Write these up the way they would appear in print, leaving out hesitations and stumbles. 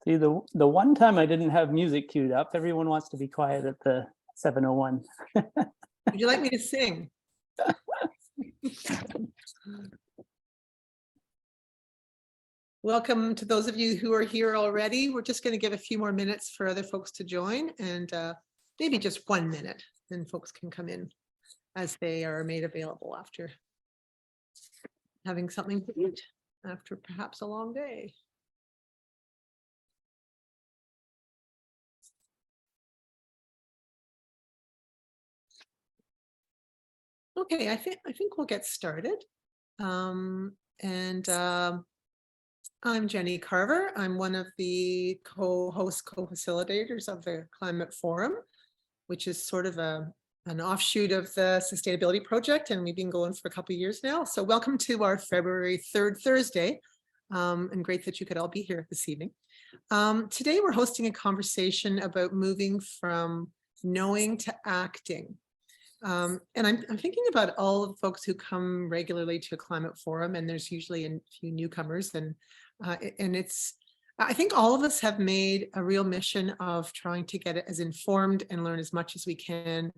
See, the one time I didn't have music queued up, everyone wants to be quiet at the 7:01. Would you like me to sing? Welcome to those of you who are here already. We're just going to give a few more minutes for other folks to join, and maybe just 1 minute, then folks can come in as they are made available after having something to eat, after perhaps a long day. Okay, I think we'll get started. I'm Jenny Carver. I'm one of the co-facilitators of the Climate Forum, which is sort of an offshoot of the Sustainability Project, and we've been going for a couple of years now. So welcome to our February 3rd Thursday, and great that you could all be here this evening. Today we're hosting a conversation about moving from knowing to acting. And I'm thinking about all of the folks who come regularly to a Climate Forum, and there's usually a few newcomers, and I think all of us have made a real mission of trying to get as informed and learn as much as we can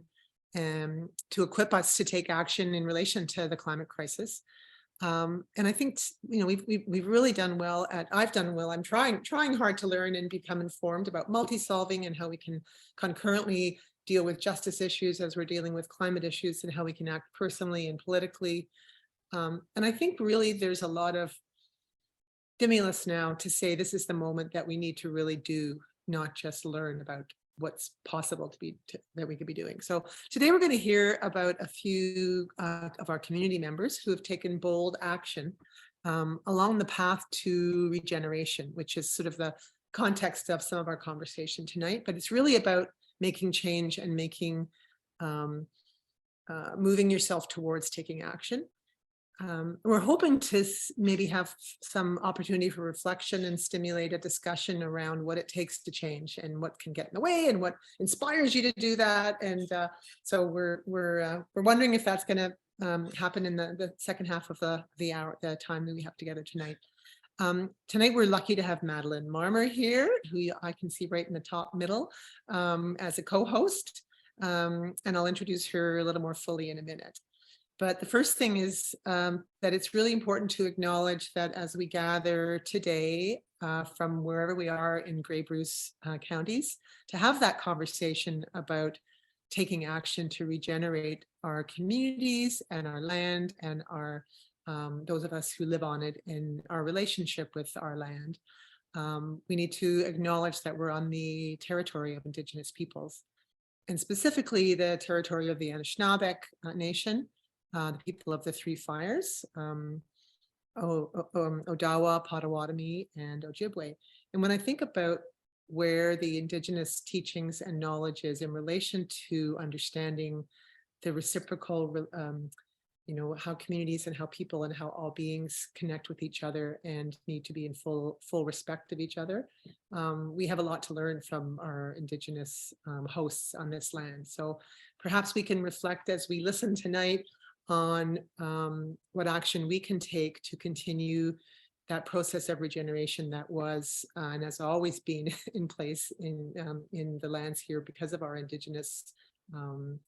to equip us to take action in relation to the climate crisis. And I think, you know, we've really done well I've done well. I'm trying hard to learn and become informed about multi-solving and how we can concurrently deal with justice issues as we're dealing with climate issues, and how we can act personally and politically. And I think really there's a lot of stimulus now to say this is the moment that we need to really do, not just learn about what's possible that we could be doing. So today we're going to hear about a few of our community members who have taken bold action along the path to regeneration, which is sort of the context of some of our conversation tonight. But it's really about making change and moving yourself towards taking action. We're hoping to maybe have some opportunity for reflection and stimulate a discussion around what it takes to change and what can get in the way and what inspires you to do that. And so we're wondering if that's going to happen in the second half of the hour, the time that we have together tonight. Tonight we're lucky to have Madeline Marmor here, who I can see right in the top middle as a co-host, and I'll introduce her a little more fully in a minute. But the first thing is that it's really important to acknowledge that as we gather today from wherever we are in Grey Bruce counties, to have that conversation about taking action to regenerate our communities and our land and our those of us who live on it in our relationship with our land. We need to acknowledge that we're on the territory of Indigenous peoples, and specifically the territory of the Anishinaabe Nation, the people of the Three Fires, Odawa, Potawatomi, and Ojibwe. And when I think about where the Indigenous teachings and knowledge is in relation to understanding the reciprocal, you know, how communities and how people and how all beings connect with each other and need to be in full respect of each other, we have a lot to learn from our Indigenous hosts on this land. So perhaps we can reflect as we listen tonight on what action we can take to continue that process of regeneration that was and has always been in place in the lands here because of our Indigenous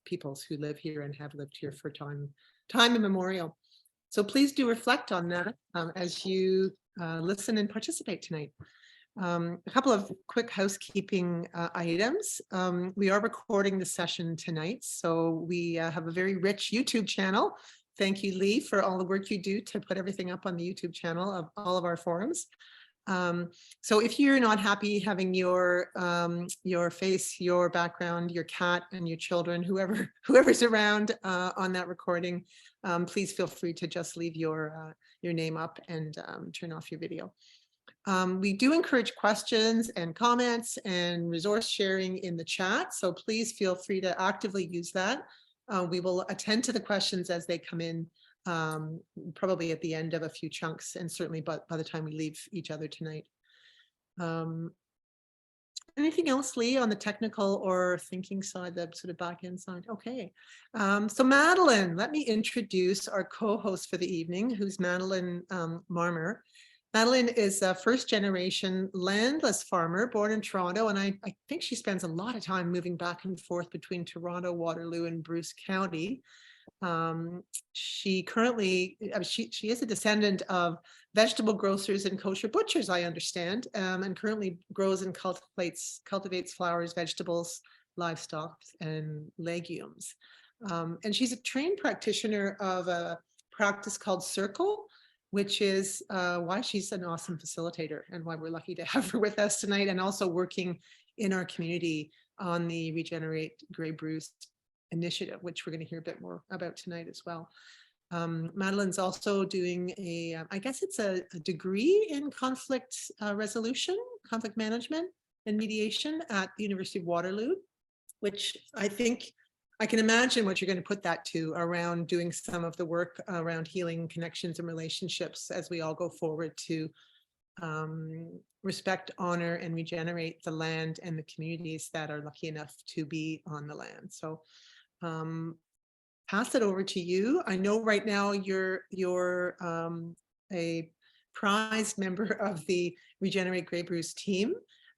peoples who live here and have lived here for time immemorial. So please do reflect on that as you listen and participate tonight. A couple of quick housekeeping items. We are recording the session tonight, so we have a very rich YouTube channel. Thank you, Lee, for all the work you do to put everything up on the YouTube channel of all of our forums. So if you're not happy having your face, your background, your cat, and your children, whoever's around on that recording, please feel free to just leave your name up and turn off your video. We do encourage questions and comments and resource sharing in the chat, so please feel free to actively use that. We will attend to the questions as they come in, probably at the end of a few chunks, and certainly by the time we leave each other tonight. Anything else, Lee, on the technical or thinking side, the sort of back end side? Okay. So Madeline, let me introduce our co-host for the evening, who's Madeline Marmor. Madeline is a first-generation landless farmer born in Toronto, and I think she spends a lot of time moving back and forth between Toronto, Waterloo, and Bruce County. She currently, she is a descendant of vegetable grocers and kosher butchers, I understand, and currently grows and cultivates flowers, vegetables, livestock, and legumes. And she's a trained practitioner of a practice called Circle, which is why she's an awesome facilitator and why we're lucky to have her with us tonight, and also working in our community on the Regenerate Grey Bruce initiative, which we're going to hear a bit more about tonight as well. Madeline's also doing I guess it's a degree in conflict resolution, conflict management and mediation at the University of Waterloo, which I think I can imagine what you're going to put that to, around doing some of the work around healing connections and relationships as we all go forward to respect, honor, and regenerate the land and the communities that are lucky enough to be on the land. So pass it over to you. I know right now you're a prized member of the Regenerate Grey Bruce team,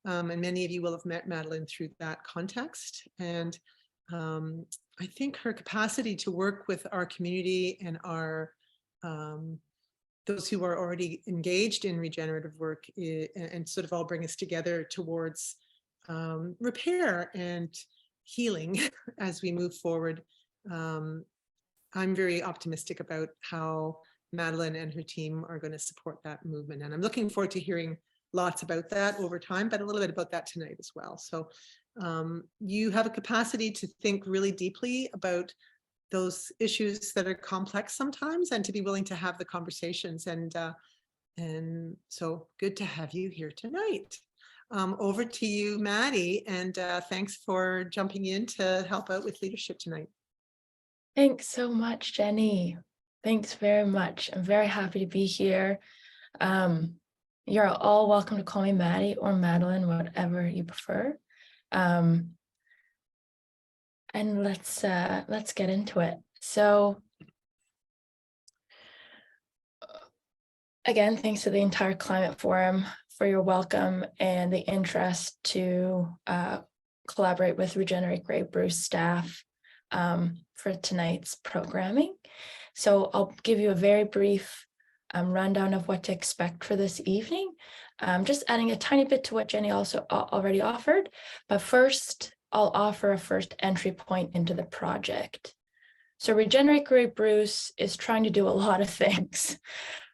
and many of you will have met Madeline through that context. And I think her capacity to work with our community and our those who are already engaged in regenerative work and sort of all bring us together towards repair and healing as we move forward. I'm very optimistic about how Madeline and her team are going to support that movement. And I'm looking forward to hearing lots about that over time, but a little bit about that tonight as well. So you have a capacity to think really deeply about those issues that are complex sometimes, and to be willing to have the conversations. And so good to have you here tonight. Over to you, Maddie, and thanks for jumping in to help out with leadership tonight. Thanks so much, Jenny. Thanks very much. I'm very happy to be here. You're all welcome to call me Maddie or Madeline, whatever you prefer. And let's get into it. So again, thanks to the entire Climate Forum for your welcome and the interest to collaborate with Regenerate Grey Bruce staff for tonight's programming. So I'll give you a very brief rundown of what to expect for this evening. Just adding a tiny bit to what Jenny also already offered, but first I'll offer a first entry point into the project. So Regenerate Grey Bruce is trying to do a lot of things,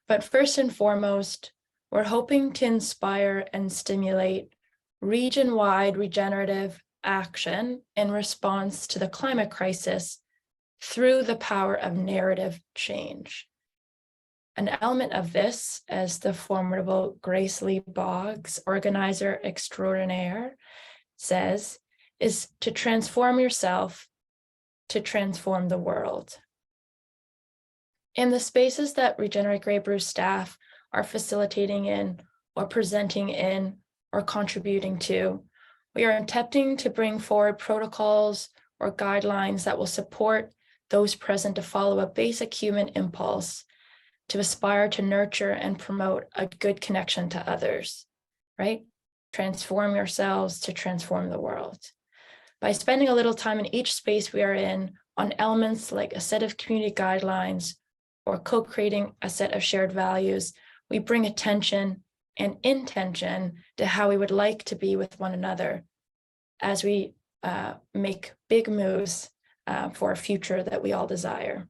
but first and foremost, we're hoping to inspire and stimulate region-wide regenerative action in response to the climate crisis through the power of narrative change. An element of this, as the formidable Grace Lee Boggs, organizer extraordinaire, says, is to transform yourself to transform the world. In the spaces that Regenerate Grey Bruce staff are facilitating in, or presenting in, or contributing to, we are attempting to bring forward protocols or guidelines that will support those present to follow a basic human impulse to aspire to nurture and promote a good connection to others, right? Transform yourselves to transform the world. By spending a little time in each space we are in on elements like a set of community guidelines or co-creating a set of shared values, we bring attention and intention to how we would like to be with one another as we make big moves for a future that we all desire.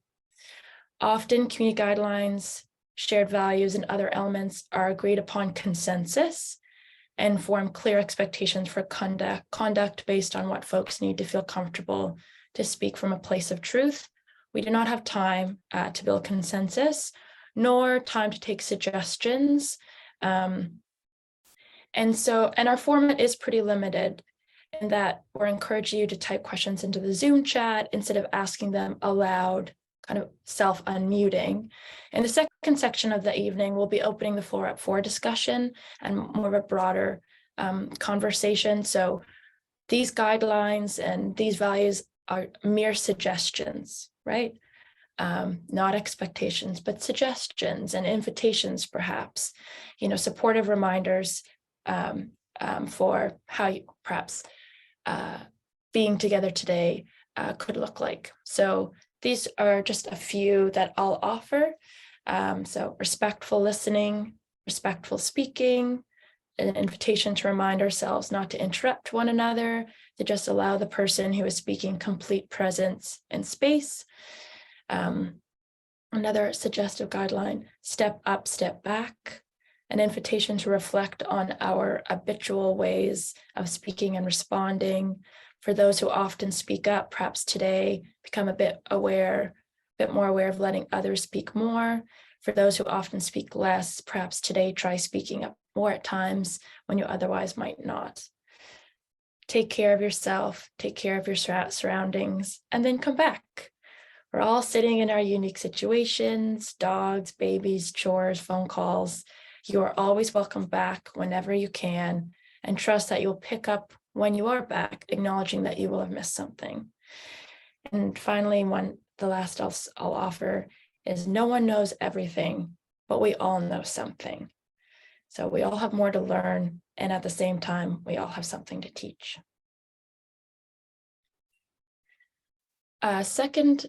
Often community guidelines, shared values, and other elements are agreed upon consensus and form clear expectations for conduct based on what folks need to feel comfortable to speak from a place of truth. We do not have time to build consensus, nor time to take suggestions. And our format is pretty limited in that we're encouraging you to type questions into the Zoom chat instead of asking them aloud, kind of self-unmuting. In the second section of the evening, we'll be opening the floor up for discussion and more of a broader conversation. So these guidelines and these values are mere suggestions, right? not expectations, but suggestions and invitations, perhaps, supportive reminders for how you perhaps being together today could look like. So these are just a few that I'll offer. So respectful listening, respectful speaking, an invitation to remind ourselves not to interrupt one another, to just allow the person who is speaking complete presence and space. Another suggestive guideline, step up, step back, an invitation to reflect on our habitual ways of speaking and responding. For those who often speak up, perhaps today become a bit more aware of letting others speak more. For those who often speak less, perhaps today try speaking up more at times when you otherwise might not. Take care of yourself, take care of your surroundings, and then come back. We're all sitting in our unique situations, dogs, babies, chores, phone calls. You are always welcome back whenever you can, and trust that you'll pick up when you are back, acknowledging that you will have missed something. And finally, the last I'll offer is no one knows everything, but we all know something. So we all have more to learn, and at the same time, we all have something to teach. Second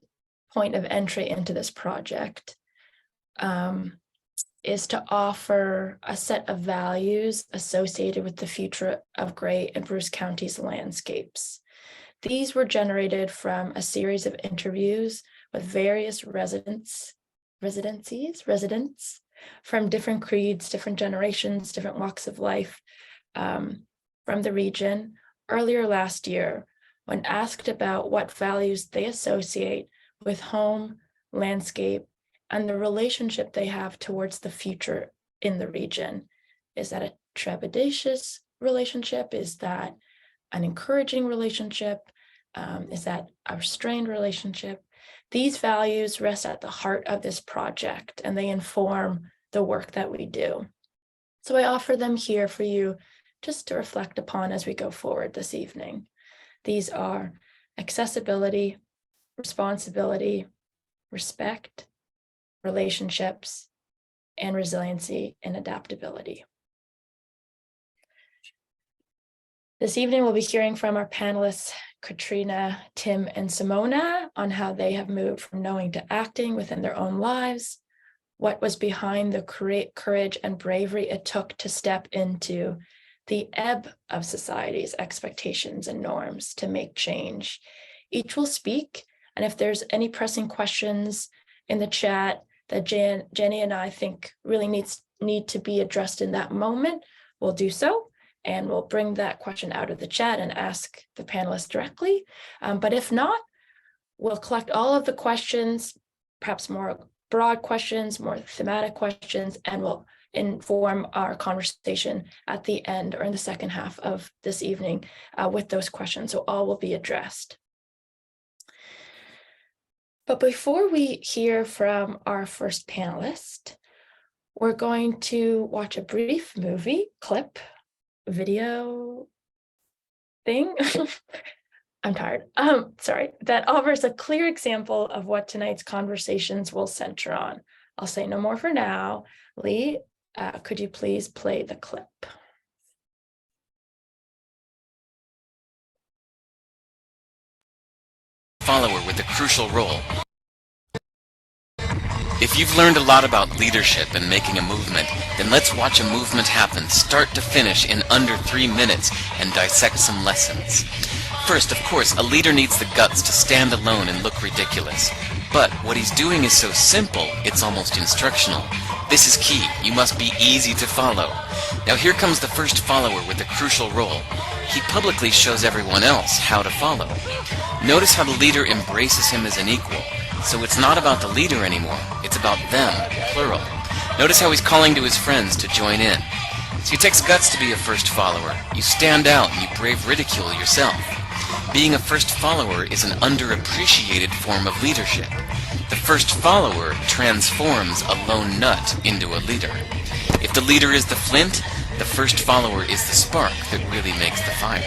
point of entry into this project is to offer a set of values associated with the future of Grey and Bruce County's landscapes. These were generated from a series of interviews with various residents from different creeds, different generations, different walks of life from the region earlier last year, when asked about what values they associate with home, landscape, and the relationship they have towards the future in the region. Is that a trepidatious relationship? Is that an encouraging relationship? Is that a restrained relationship? These values rest at the heart of this project, and they inform the work that we do. So I offer them here for you just to reflect upon as we go forward this evening. These are accessibility, responsibility, respect, relationships, and resiliency and adaptability. This evening, we'll be hearing from our panelists, Katrina, Tim, and Simona, on how they have moved from knowing to acting within their own lives, what was behind the courage and bravery it took to step into the ebb of society's expectations and norms to make change. Each will speak, and if there's any pressing questions in the chat that Jenny and I think really need to be addressed in that moment, we'll do so, and we'll bring that question out of the chat and ask the panelists directly. But if not, we'll collect all of the questions, perhaps more broad questions, more thematic questions, and we'll inform our conversation at the end or in the second half of this evening with those questions. So all will be addressed. But before we hear from our first panelist, we're going to watch a brief movie clip, video thing. I'm tired. Sorry, that offers a clear example of what tonight's conversations will center on. I'll say no more for now. Lee, could you please play the clip? Follower with a crucial role. If you've learned a lot about leadership and making a movement, then let's watch a movement happen start to finish in under 3 minutes and dissect some lessons. First, of course, a leader needs the guts to stand alone and look ridiculous. But what he's doing is so simple, it's almost instructional. This is key. You must be easy to follow. Now here comes the first follower with a crucial role. He publicly shows everyone else how to follow. Notice how the leader embraces him as an equal. So it's not about the leader anymore, it's about them, plural. Notice how he's calling to his friends to join in. So it takes guts to be a first follower. You stand out and you brave ridicule yourself. Being a first follower is an underappreciated form of leadership. The first follower transforms a lone nut into a leader. If the leader is the flint, the first follower is the spark that really makes the fire.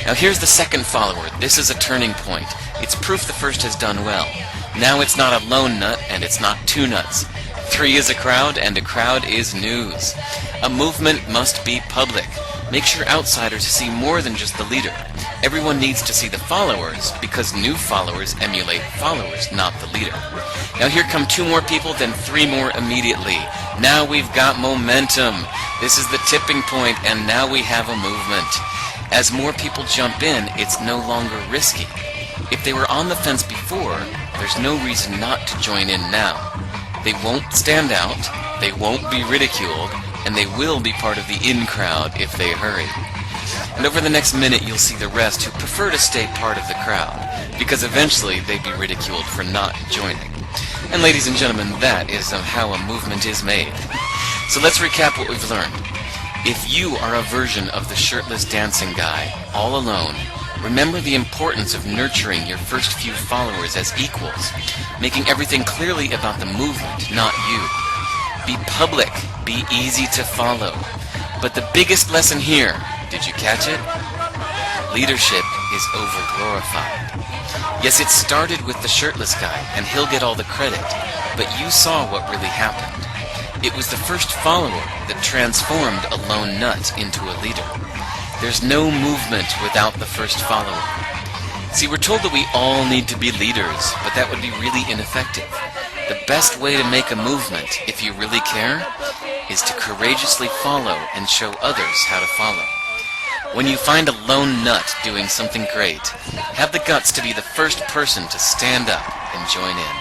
Now here's the second follower. This is a turning point. It's proof the first has done well. Now it's not a lone nut and it's not two nuts. 3 is a crowd and a crowd is news. A movement must be public. Make sure outsiders see more than just the leader. Everyone needs to see the followers because new followers emulate followers, not the leader. Now here come 2 more people, then 3 more immediately. Now we've got momentum. This is the tipping point, and now we have a movement. As more people jump in, it's no longer risky. If they were on the fence before, there's no reason not to join in now. They won't stand out, they won't be ridiculed, and they will be part of the in crowd if they hurry. And over the next minute you'll see the rest who prefer to stay part of the crowd, because eventually they'd be ridiculed for not joining. And ladies and gentlemen, that is how a movement is made. So let's recap what we've learned. If you are a version of the shirtless dancing guy, all alone, remember the importance of nurturing your first few followers as equals, making everything clearly about the movement, not you. Be public, be easy to follow. But the biggest lesson here, did you catch it? Leadership is overglorified. Yes, it started with the shirtless guy, and he'll get all the credit, but you saw what really happened. It was the first follower that transformed a lone nut into a leader. There's no movement without the first follower. See, we're told that we all need to be leaders, but that would be really ineffective. The best way to make a movement, if you really care, is to courageously follow and show others how to follow. When you find a lone nut doing something great, have the guts to be the first person to stand up and join in.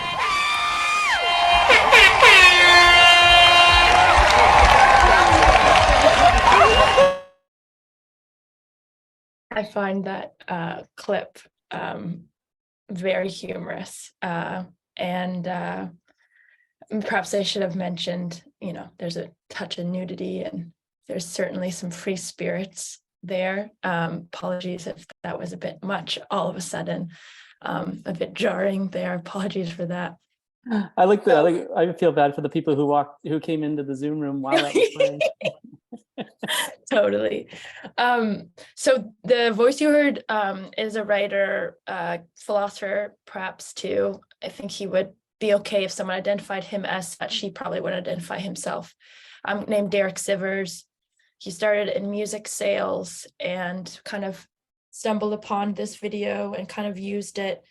I find that clip very humorous, and perhaps I should have mentioned, there's a touch of nudity and there's certainly some free spirits there. Apologies if that was a bit much all of a sudden, a bit jarring there. Apologies for that. I feel bad for the people who came into the Zoom room while that was playing. Totally. So the voice you heard is a writer, philosopher, perhaps too. I think he would be okay if someone identified him as such. He probably wouldn't identify himself. Named Derek Sivers. He started in music sales and kind of stumbled upon this video and kind of used it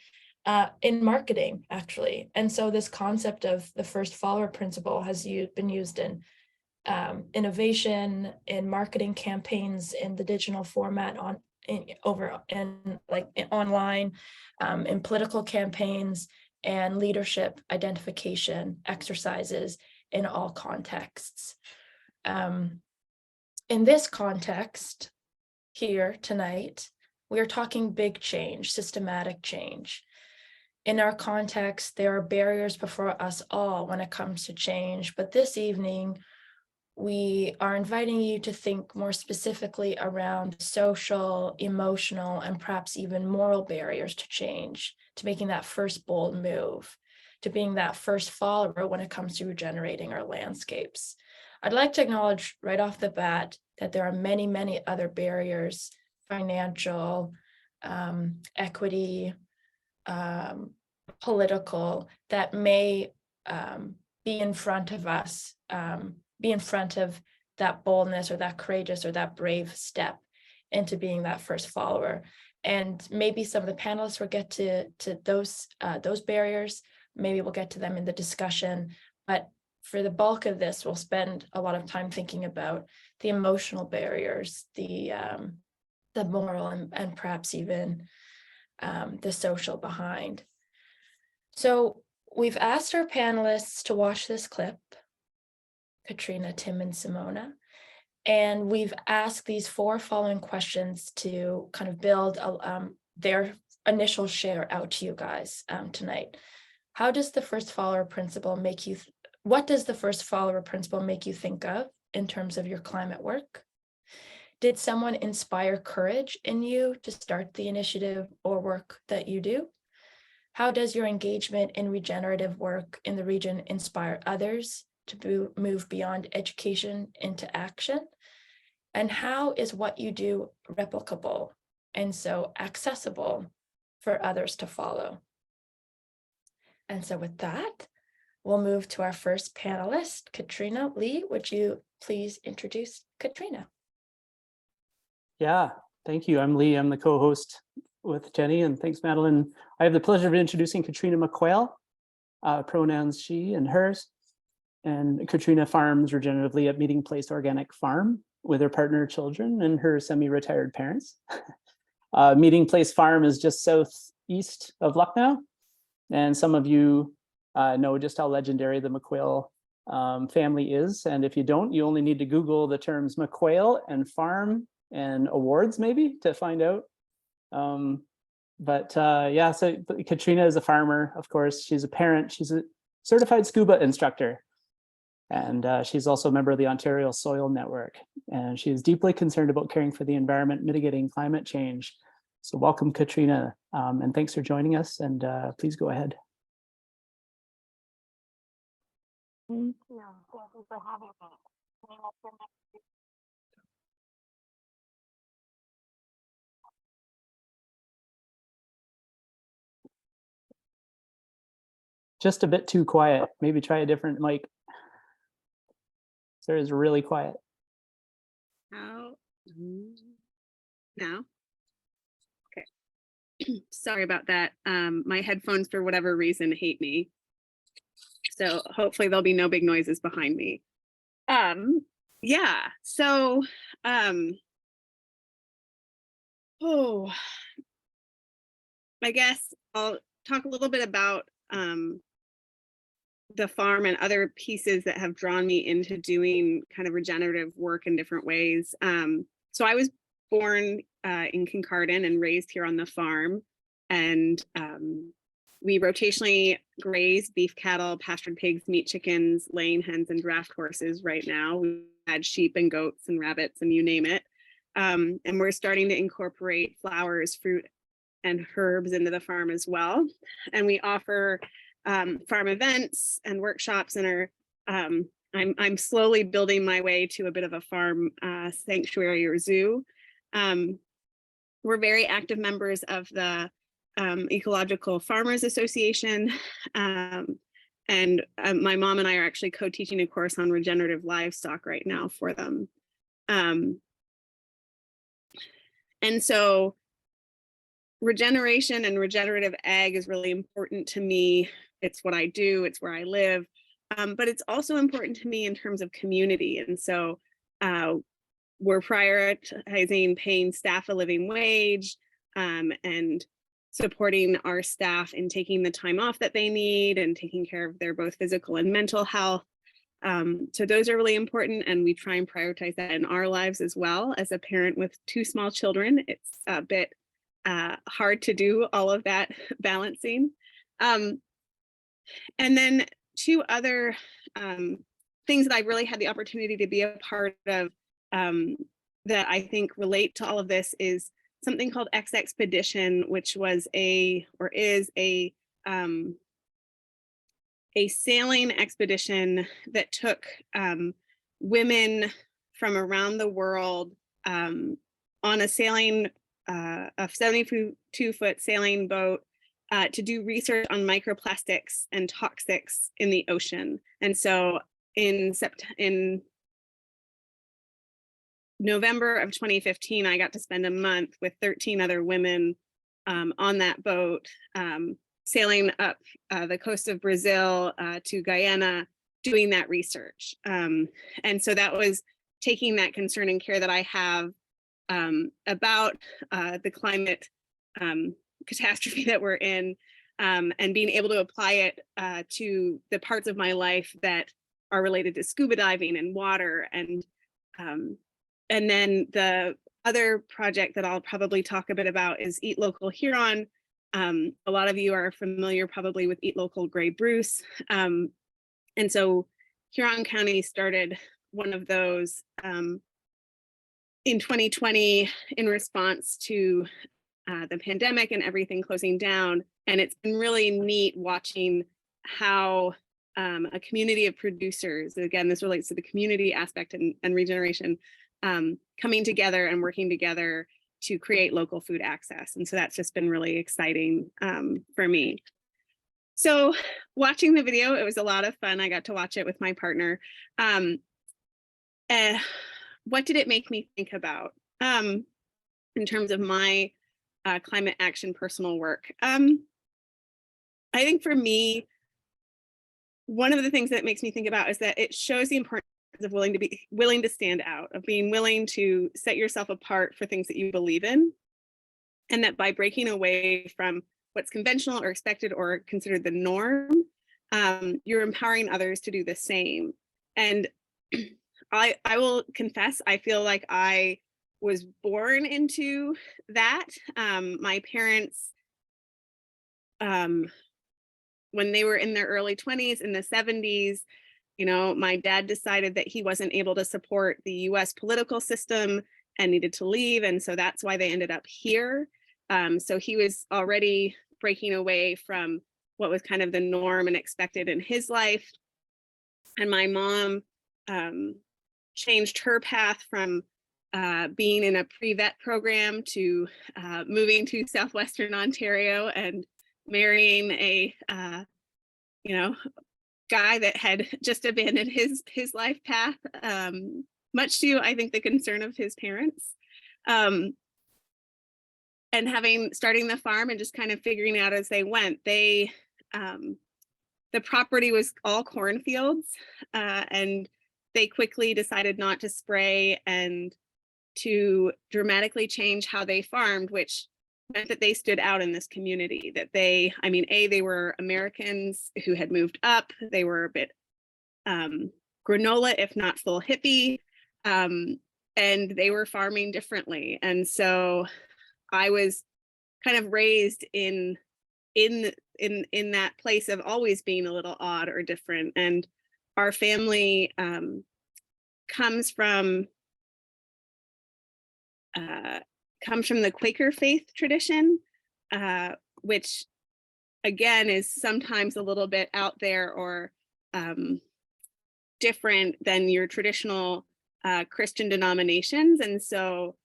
in marketing, actually. And so this concept of the first follower principle has been used in innovation, in marketing campaigns, in the digital format, online, in political campaigns, and leadership identification exercises in all contexts. In this context here tonight, we are talking big change, systematic change. In our context, there are barriers before us all when it comes to change, but this evening, we are inviting you to think more specifically around social, emotional, and perhaps even moral barriers to change, to making that first bold move, to being that first follower when it comes to regenerating our landscapes. I'd like to acknowledge right off the bat that there are many, many other barriers, financial, equity, political, that may be in front of us, be in front of that boldness or that courageous or that brave step into being that first follower. And maybe some of the panelists will get to those barriers. Maybe we'll get to them in the discussion. But for the bulk of this, we'll spend a lot of time thinking about the emotional barriers, the moral, and perhaps even the social behind. So we've asked our panelists to watch this clip, Katrina, Tim, and Simona, and we've asked these 4 following questions to kind of build their initial share out to you guys tonight. How does the first follower principle make you? What does the first follower principle make you think of in terms of your climate work? Did someone inspire courage in you to start the initiative or work that you do? How does your engagement in regenerative work in the region inspire others to move beyond education into action? And how is what you do replicable and so accessible for others to follow? And so with that, we'll move to our first panelist, Katrina. Lee, would you please introduce Katrina? Yeah, thank you. I'm Lee. I'm the co-host with Jenny, and thanks, Madeline. I have the pleasure of introducing Katrina McQuail, pronouns she and hers. And Katrina farms regeneratively at Meeting Place Organic Farm with her partner, children, and her semi-retired parents. Meeting Place Farm is just southeast of Lucknow. And some of you know just how legendary the McQuail family is. And if you don't, you only need to Google the terms McQuail and farm and awards maybe to find out. Yeah, so Katrina is a farmer, of course. She's a parent. She's a certified scuba instructor. And she's also a member of the Ontario Soil Network. And she is deeply concerned about caring for the environment, mitigating climate change. So welcome, Katrina, and thanks for joining us. And please go ahead. Thank you. Thank you for having me. Just a bit too quiet. Maybe try a different mic. Sarah is really quiet. How now? Okay. Sorry about that. My headphones, for whatever reason, hate me. So hopefully there'll be no big noises behind me. Yeah. So I guess I'll talk a little bit about the farm and other pieces that have drawn me into doing kind of regenerative work in different ways. So I was born in Kincardine and raised here on the farm, and we rotationally graze beef cattle, pastured pigs, meat chickens, laying hens, and draft horses right now. We had sheep and goats and rabbits and you name it. And we're starting to incorporate flowers, fruit, and herbs into the farm as well. And we offer farm events and workshops, and are I'm slowly building my way to a bit of a farm sanctuary or zoo. We're very active members of the Ecological Farmers Association, and my mom and I are actually co-teaching a course on regenerative livestock right now for them. And so regeneration and regenerative ag is really important to me. It's what I do, it's where I live, but it's also important to me in terms of community. And so we're prioritizing paying staff a living wage and supporting our staff in taking the time off that they need and taking care of their both physical and mental health. So those are really important, and we try and prioritize that in our lives as well. As a parent with 2 small children, it's a bit hard to do all of that balancing. And then 2 other things that I really had the opportunity to be a part of that I think relate to all of this is something called X Expedition, which was is a sailing expedition that took women from around the world on a sailing, a 72-foot sailing boat to do research on microplastics and toxics in the ocean. And so in November of 2015, I got to spend a month with 13 other women on that boat, sailing up the coast of Brazil to Guyana, doing that research. And so that was taking that concern and care that I have about the climate catastrophe that we're in, and being able to apply it to the parts of my life that are related to scuba diving and water. And then the other project that I'll probably talk a bit about is Eat Local Huron. A lot of you are familiar probably with Eat Local Grey Bruce. And so Huron County started one of those in 2020 in response to the pandemic and everything closing down. And it's been really neat watching how a community of producers, again, this relates to the community aspect and regeneration, coming together and working together to create local food access. And so that's just been really exciting for me. So watching the video, it was a lot of fun. I got to watch it with my partner. What did it make me think about in terms of my climate action personal work? I think for me, one of the things that it makes me think about is that it shows the importance of willing to stand out, of being willing to set yourself apart for things that you believe in. And that by breaking away from what's conventional or expected or considered the norm, you're empowering others to do the same. And I will confess, I feel like I was born into that. My parents, when they were in their early 20s, in the 70s, you know, my dad decided that he wasn't able to support the US political system and needed to leave. And so that's why they ended up here. So he was already breaking away from what was kind of the norm and expected in his life. And my mom changed her path from being in a pre-vet program to moving to Southwestern Ontario and marrying a guy that had just abandoned his life path, much to, I think, the concern of his parents. And starting the farm and just kind of figuring out as they went, the property was all cornfields, and they quickly decided not to spray and to dramatically change how they farmed, which meant that they stood out in this community, that they were Americans who had moved up. They were a bit granola, if not full hippie, and they were farming differently. And so I was kind of raised in that place of always being a little odd or different. And our family comes from the Quaker faith tradition, which again is sometimes a little bit out there or different than your traditional Christian denominations. And so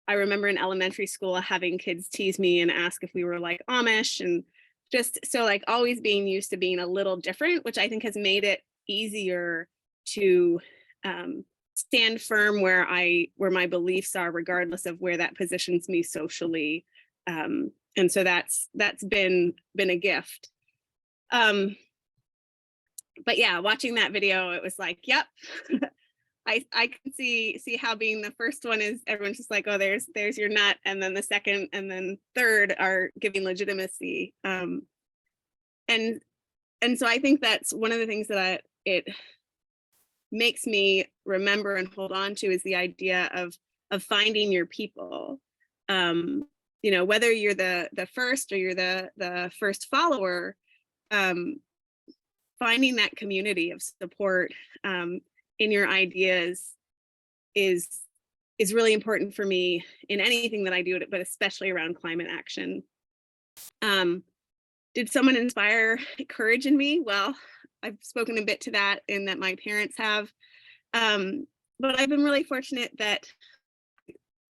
I remember in elementary school having kids tease me and ask if we were like Amish, and just so like always being used to being a little different, which I think has made it easier to stand firm where my beliefs are, regardless of where that positions me socially. And so that's been a gift. But yeah, watching that video, it was like, yep. I can see how being the first one is everyone's just like, oh, there's your nut, and then the second and then third are giving legitimacy. And so I think that's one of the things that it makes me remember and hold on to is the idea of finding your people. Whether you're the first or you're the first follower, finding that community of support in your ideas is really important for me in anything that I do, but especially around climate action. Did someone inspire courage in me? Well, I've spoken a bit to that in that my parents have, but I've been really fortunate that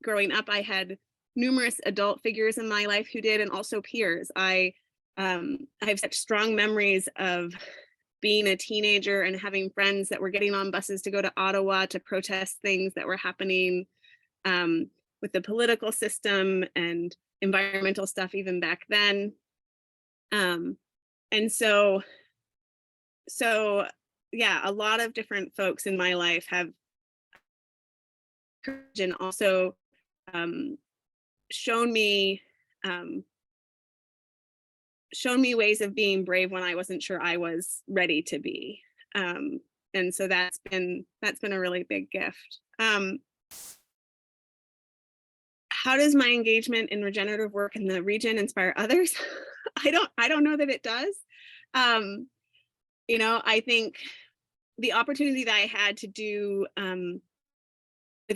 growing up, I had numerous adult figures in my life who did, and also peers. I have such strong memories of being a teenager and having friends that were getting on buses to go to Ottawa to protest things that were happening with the political system and environmental stuff even back then. And so yeah, a lot of different folks in my life have courage and also shown me ways of being brave when I wasn't sure I was ready to be. And so that's been a really big gift. How does my engagement in regenerative work in the region inspire others? I don't know that it does. I think the opportunity that I had to do with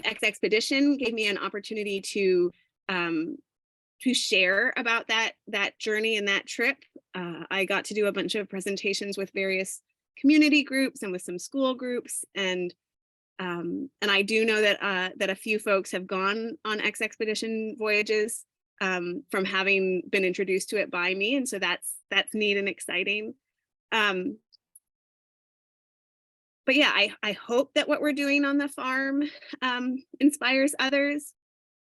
X Expedition gave me an opportunity to share about that journey and that trip. I got to do a bunch of presentations with various community groups and with some school groups, and I do know that a few folks have gone on X Expedition voyages from having been introduced to it by me. And so that's neat and exciting. But yeah, I hope that what we're doing on the farm inspires others.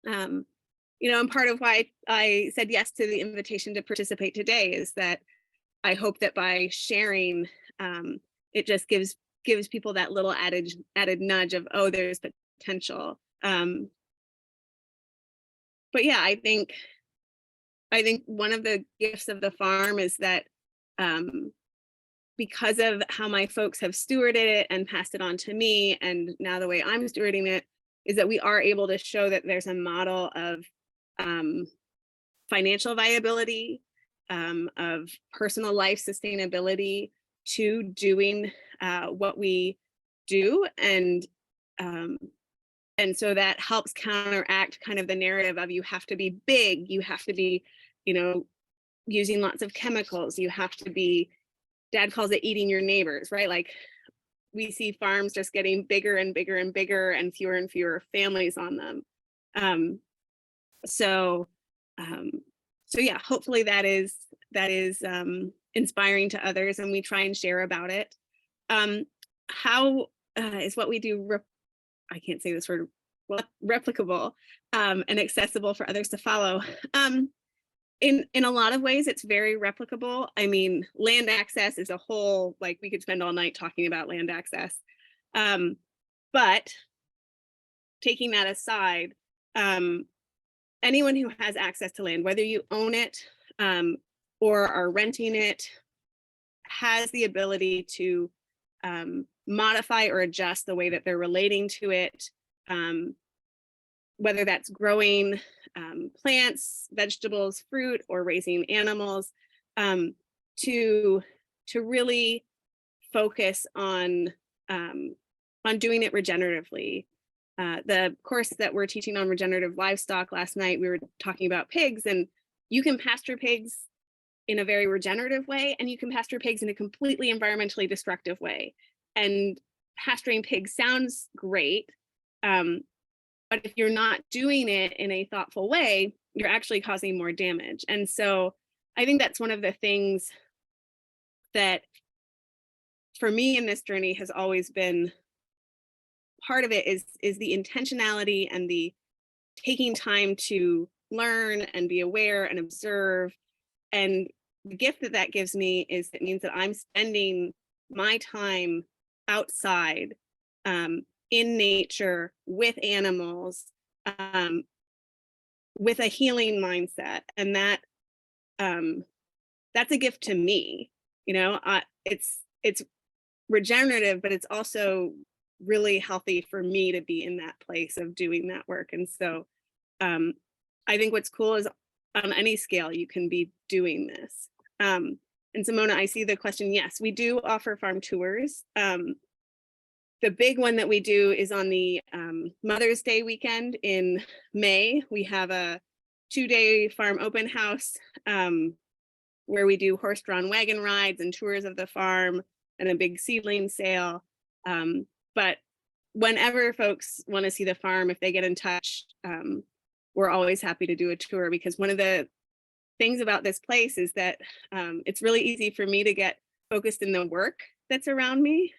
You know, and part of why I said yes to the invitation to participate today is that I hope that by sharing, it just gives people that little added nudge of, oh, there's potential. But yeah, I think one of the gifts of the farm is that because of how my folks have stewarded it and passed it on to me, and now the way I'm stewarding it, is that we are able to show that there's a model of financial viability, of personal life sustainability to doing what we do. And so that helps counteract kind of the narrative of you have to be big, you have to be, you know, using lots of chemicals, you have to be, Dad calls it eating your neighbors, right? Like we see farms just getting bigger and bigger and bigger and fewer families on them. So yeah, hopefully that is inspiring to others, and we try and share about it. How is what we do, I can't say this word, replicable and accessible for others to follow? In a lot of ways, it's very replicable. I mean, land access is a whole, like we could spend all night talking about land access. But taking that aside, anyone who has access to land, whether you own it or are renting it, has the ability to modify or adjust the way that they're relating to it, whether that's growing plants, vegetables, fruit, or raising animals, to really focus on doing it regeneratively. The course that we're teaching on regenerative livestock last night, we were talking about pigs, and you can pasture pigs in a very regenerative way, and you can pasture pigs in a completely environmentally destructive way. And pasturing pigs sounds great, but if you're not doing it in a thoughtful way, you're actually causing more damage. And so I think that's one of the things that for me in this journey has always been part of it, is the intentionality and the taking time to learn and be aware and observe. And the gift that that gives me is it means that I'm spending my time outside, in nature, with animals, with a healing mindset. And that that's a gift to me. You know, it's regenerative, but it's also really healthy for me to be in that place of doing that work. And so I think what's cool is on any scale you can be doing this. And Simona, I see the question. Yes, we do offer farm tours. The big one that we do is on the Mother's Day weekend in May. We have a 2-day farm open house where we do horse-drawn wagon rides and tours of the farm and a big seedling sale. But whenever folks want to see the farm, if they get in touch, we're always happy to do a tour, because one of the things about this place is that it's really easy for me to get focused in the work that's around me.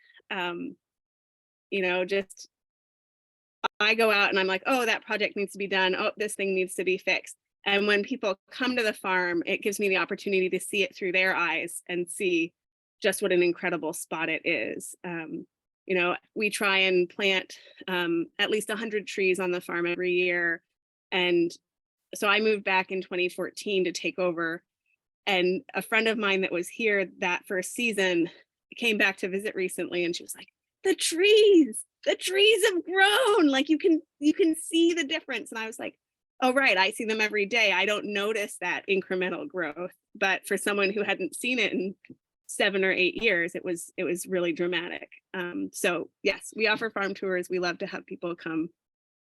You know, just I go out and I'm like, oh, that project needs to be done. Oh, this thing needs to be fixed. And when people come to the farm, it gives me the opportunity to see it through their eyes and see just what an incredible spot it is. You know, we try and plant at least 100 trees on the farm every year. And so I moved back in 2014 to take over. And a friend of mine that was here that first season came back to visit recently, and she was like, the trees have grown. Like you can see the difference. And I was like, oh, right. I see them every day. I don't notice that incremental growth. But for someone who hadn't seen it in 7 or 8 years, it was really dramatic. So yes, we offer farm tours. We love to have people come,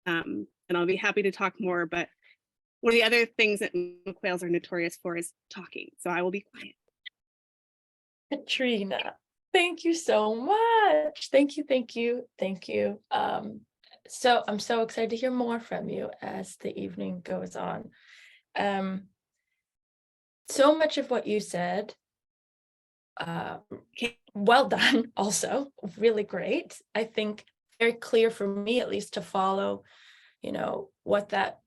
and I'll be happy to talk more. But one of the other things that McQuails are notorious for is talking. So I will be quiet. Katrina, thank you so much. Thank you. So I'm so excited to hear more from you as the evening goes on. So much of what you said, well done, also really great. I think very clear for me, at least, to follow, what that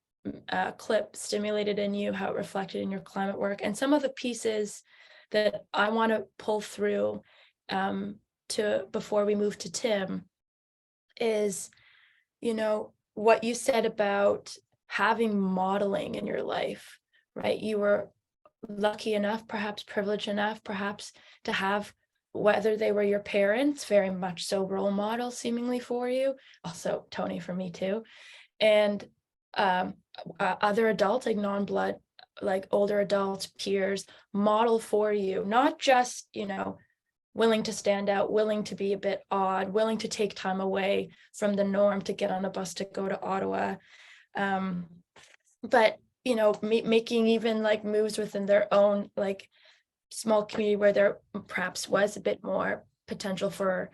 clip stimulated in you, how it reflected in your climate work, and some of the pieces that I want to pull through to before we move to Tim is, what you said about having modeling in your life, right? You were lucky enough, perhaps privileged enough, perhaps to have, whether they were your parents, very much so role models seemingly for you, also Tony for me too, and other adults, like non-blood, like older adults, peers, model for you, not just, willing to stand out, willing to be a bit odd, willing to take time away from the norm to get on a bus to go to Ottawa. But, making even like moves within their own like small community where there perhaps was a bit more potential for,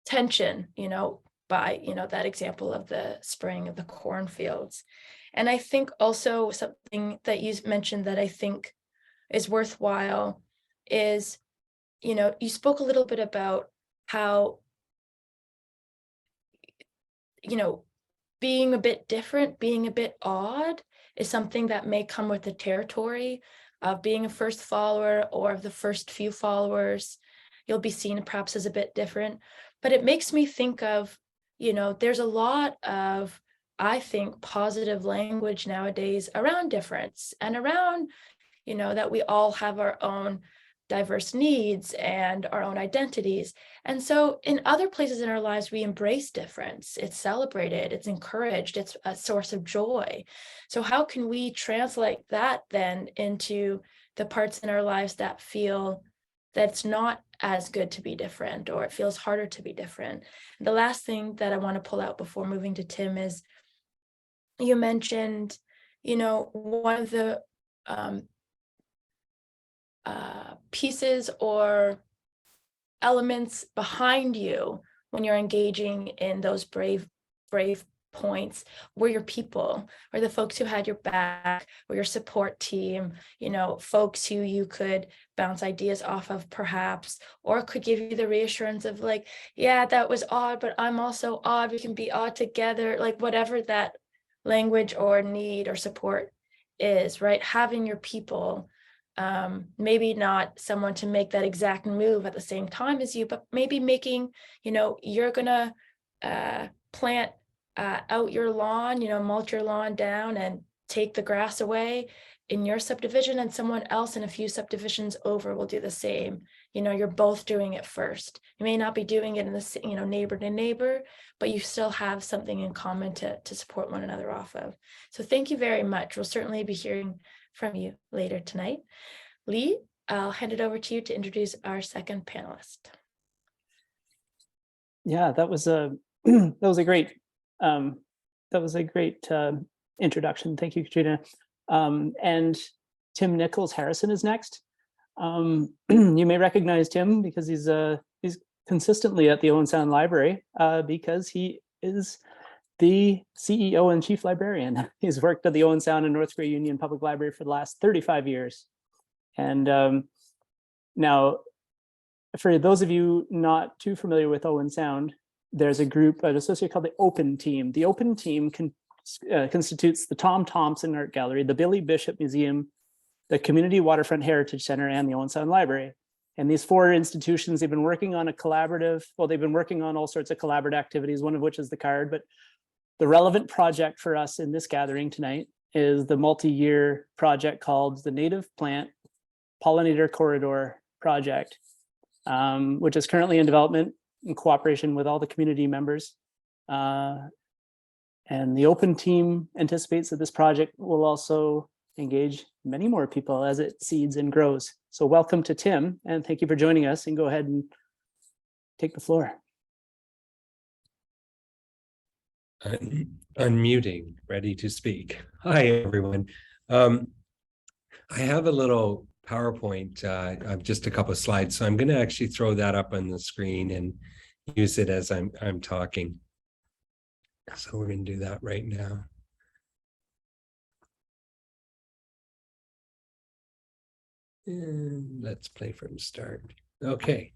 tension, by, that example of the spraying of the cornfields. And I think also something that you mentioned that I think is worthwhile is, you spoke a little bit about how, being a bit different, being a bit odd is something that may come with the territory of being a first follower or of the first few followers. You'll be seen perhaps as a bit different, but it makes me think of, there's a lot of, I think, positive language nowadays around difference and around, that we all have our own diverse needs and our own identities. And so in other places in our lives, we embrace difference. It's celebrated, it's encouraged, it's a source of joy. So how can we translate that then into the parts in our lives that feel that it's not as good to be different, or it feels harder to be different? The last thing that I want to pull out before moving to Tim is, you mentioned, one of the pieces or elements behind you when you're engaging in those brave points were your people, or the folks who had your back, or your support team, folks who you could bounce ideas off of perhaps, or could give you the reassurance of like, yeah, that was odd, but I'm also odd, we can be odd together, like whatever that language or need or support is, right? Having your people, maybe not someone to make that exact move at the same time as you, but maybe making, you're gonna plant out your lawn, mulch your lawn down and take the grass away in your subdivision, and someone else in a few subdivisions over will do the same. You're both doing it first. You may not be doing it in the neighbor to neighbor, but you still have something in common to support one another off of. So thank you very much. We'll certainly be hearing from you later tonight. Lee, I'll hand it over to you to introduce our second panelist. Yeah, that was a great introduction. Thank you, Katrina. And Tim Nicholls-Harrison is next. You may recognize Tim because he's consistently at the Owen Sound Library because he is the CEO and chief librarian. He's worked at the Owen Sound and North Grey Union Public Library for the last 35 years. And now, for those of you not too familiar with Owen Sound, there's a group, an associate called the Open Team. The Open Team constitutes the Tom Thompson Art Gallery, the Billy Bishop Museum, the Community Waterfront Heritage Center, and the Owen Sound Library. And these four institutions, they've been working on they've been working on all sorts of collaborative activities, one of which is the card, but the relevant project for us in this gathering tonight is the multi-year project called the Native Plant Pollinator Corridor Project, which is currently in development in cooperation with all the community members. And the Open Team anticipates that this project will also engage many more people as it seeds and grows. So welcome to Tim, and thank you for joining us, and go ahead and take the floor. Unmuting, ready to speak. Hi, everyone. I have a little PowerPoint, just a couple of slides, so I'm going to actually throw that up on the screen and use it as I'm talking. So we're going to do that right now. And let's play from start. Okay.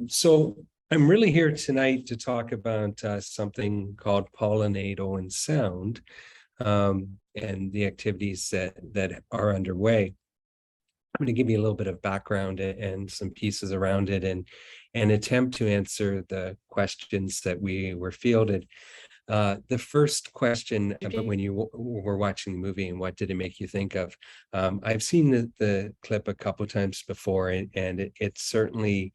So I'm really here tonight to talk about something called Pollinate Owen Sound and the activities that are underway. I'm going to give you a little bit of background and some pieces around it and attempt to answer the questions that we were fielded. The first question about when you were watching the movie and what did it make you think of? I've seen the clip a couple times before, and it's certainly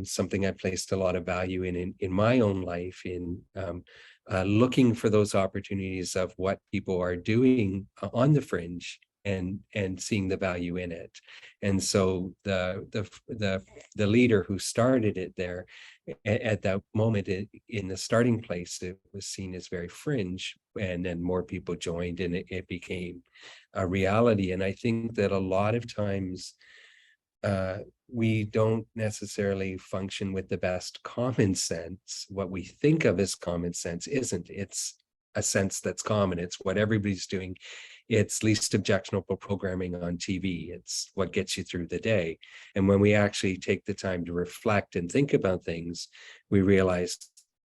something I placed a lot of value in my own life, in looking for those opportunities of what people are doing on the fringe and seeing the value in it. And so the leader who started it there at that moment in the starting place, it was seen as very fringe, and then more people joined and it became a reality. And I think that a lot of times we don't necessarily function with the best common sense. What we think of as common sense isn't. It's a sense that's common. It's what everybody's doing. It's least objectionable programming on TV. It's what gets you through the day. And when we actually take the time to reflect and think about things, we realize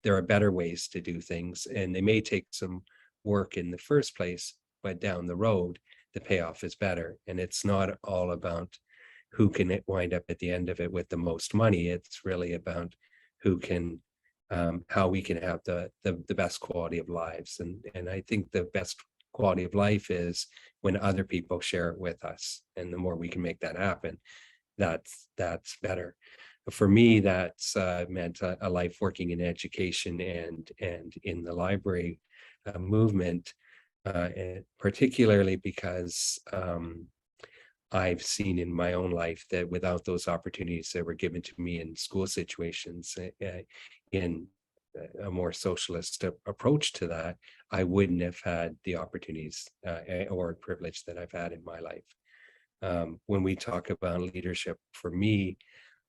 there are better ways to do things. And they may take some work in the first place, but down the road, the payoff is better. And it's not all about who can wind up at the end of it with the most money. It's really about who can, how we can have the best quality of lives. And I think the best quality of life is when other people share it with us. And the more we can make that happen, that's better. For me, that's meant a life working in education and in the library movement, and particularly because I've seen in my own life that without those opportunities that were given to me in school situations, in a more socialist approach to that, I wouldn't have had the opportunities or privilege that I've had in my life. When we talk about leadership, for me,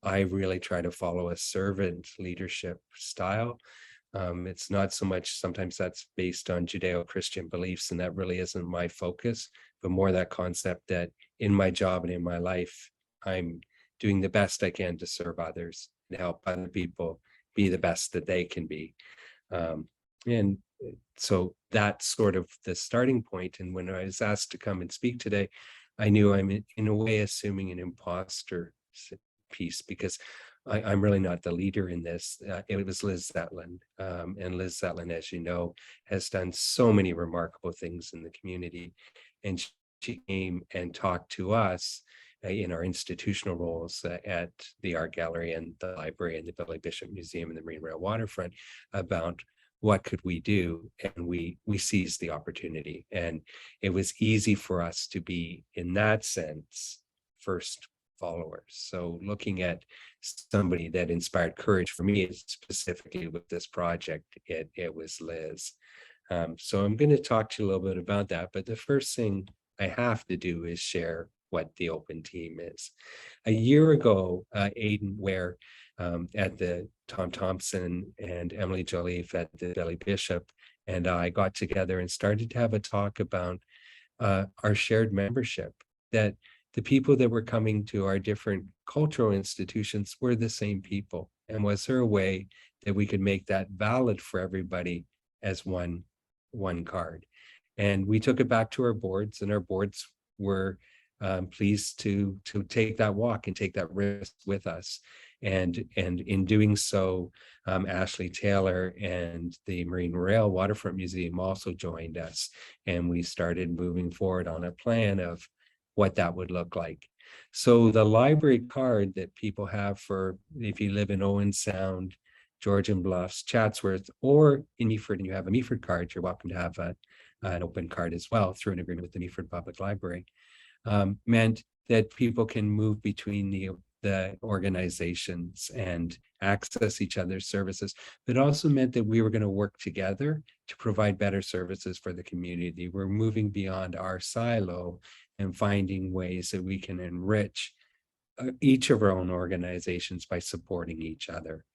I really try to follow a servant leadership style. It's not so much, sometimes that's based on Judeo-Christian beliefs, and that really isn't my focus, but more that concept that in my job and in my life, I'm doing the best I can to serve others and help other people be the best that they can be. And so that's sort of the starting point. And when I was asked to come and speak today, I knew I'm in a way assuming an imposter piece, because I'm really not the leader in this. It was Liz Zetlin. And Liz Zetlin, as you know, has done so many remarkable things in the community. And she came and talked to us in our institutional roles at the Art Gallery and the library and the Billy Bishop Museum and the Marine Rail Waterfront about what could we do, and we seized the opportunity. And it was easy for us to be, in that sense, first followers. So looking at somebody that inspired courage for me, specifically with this project, it was Liz. So I'm going to talk to you a little bit about that, but the first thing I have to do is share what the open team is. A year ago, Aidan Ware at the Tom Thompson and Emily Joliffe at the Billy Bishop and I got together and started to have a talk about our shared membership, that the people that were coming to our different cultural institutions were the same people. And was there a way that we could make that valid for everybody as one card? And we took it back to our boards, and our boards were pleased to take that walk and take that risk with us. And in doing so, Ashley Taylor and the Marine Rail Waterfront Museum also joined us, and we started moving forward on a plan of what that would look like. So the library card that people have for, if you live in Owen Sound, Georgian Bluffs, Chatsworth, or in Meaford, and you have a Meaford card, you're welcome to have an open card as well through an agreement with the Meaford Public Library, meant that people can move between the organizations and access each other's services, but also meant that we were going to work together to provide better services for the community. We're moving beyond our silo and finding ways that we can enrich each of our own organizations by supporting each other.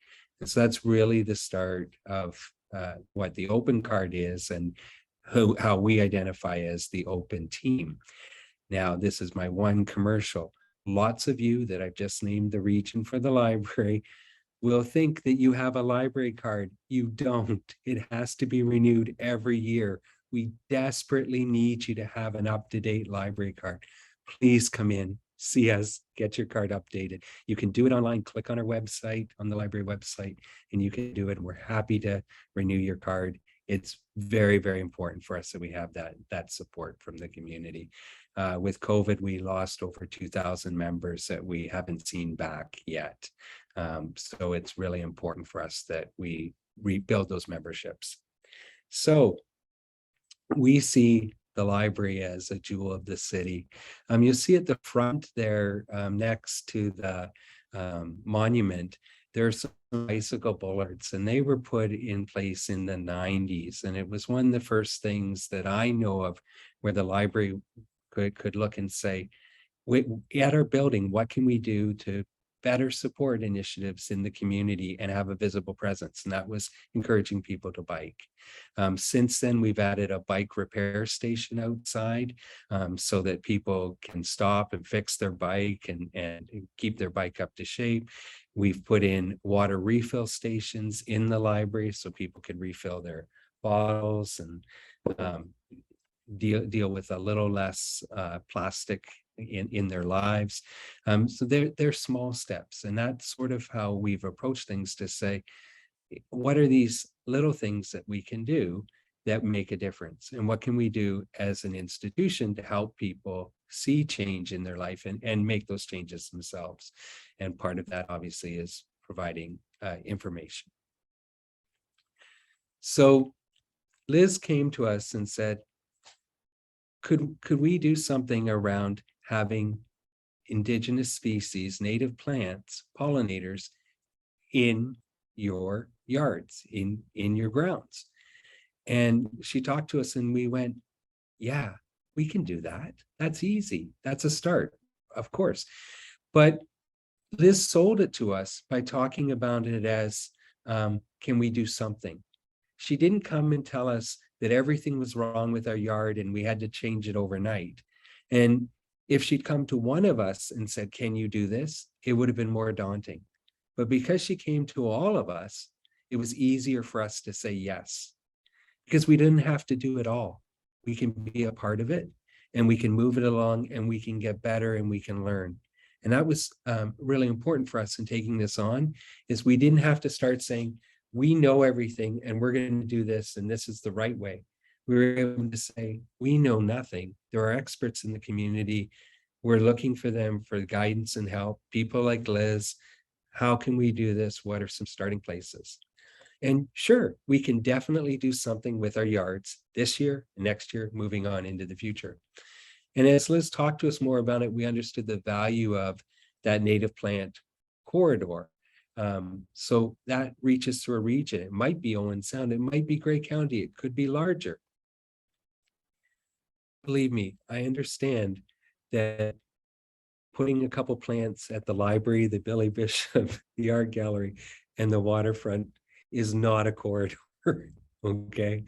And so that's really the start of what the open card is and how we identify as the open team. Now, this is my one commercial. Lots of you that I've just named the region for the library will think that you have a library card. You don't. It has to be renewed every year. We desperately need you to have an up-to-date library card. Please come in, see us, get your card updated. You can do it online, click on our website, on the library website, and you can do it. We're happy to renew your card. It's very, very important for us that we have that support from the community. With COVID, we lost over 2,000 members that we haven't seen back yet. So it's really important for us that we rebuild those memberships. So we see the library as a jewel of the city. You'll see at the front there, next to the monument, there's some bicycle bollards, and they were put in place in the 90s. And it was one of the first things that I know of where the library could look and say, at our building, what can we do to better support initiatives in the community and have a visible presence? And that was encouraging people to bike. Since then, we've added a bike repair station outside so that people can stop and fix their bike and keep their bike up to shape. We've put in water refill stations in the library so people can refill their bottles and deal with a little less plastic in their lives. So they're small steps, and that's sort of how we've approached things, to say, what are these little things that we can do that make a difference, and what can we do as an institution to help people see change in their life and make those changes themselves. And part of that obviously is providing information. So Liz came to us and said, could we do something around having indigenous species, native plants, pollinators in your yards, in your grounds? And she talked to us and we went, yeah, we can do that. That's easy. That's a start, of course. But Liz sold it to us by talking about it as, can we do something? She didn't come and tell us that everything was wrong with our yard and we had to change it overnight. And if she'd come to one of us and said, can you do this? It would have been more daunting. But because she came to all of us, it was easier for us to say yes, because we didn't have to do it all. We can be a part of it and we can move it along and we can get better and we can learn. And that was really important for us in taking this on, is we didn't have to start saying, we know everything and we're going to do this and this is the right way. We were able to say, we know nothing. There are experts in the community. We're looking for them for guidance and help. People like Liz, how can we do this? What are some starting places? And sure, we can definitely do something with our yards this year, next year, moving on into the future. And as Liz talked to us more about it, we understood the value of that native plant corridor. So that reaches through a region. It might be Owen Sound, it might be Grey County, it could be larger. Believe me, I understand that putting a couple plants at the library, the Billy Bishop, the art gallery, and the waterfront is not a corridor, okay?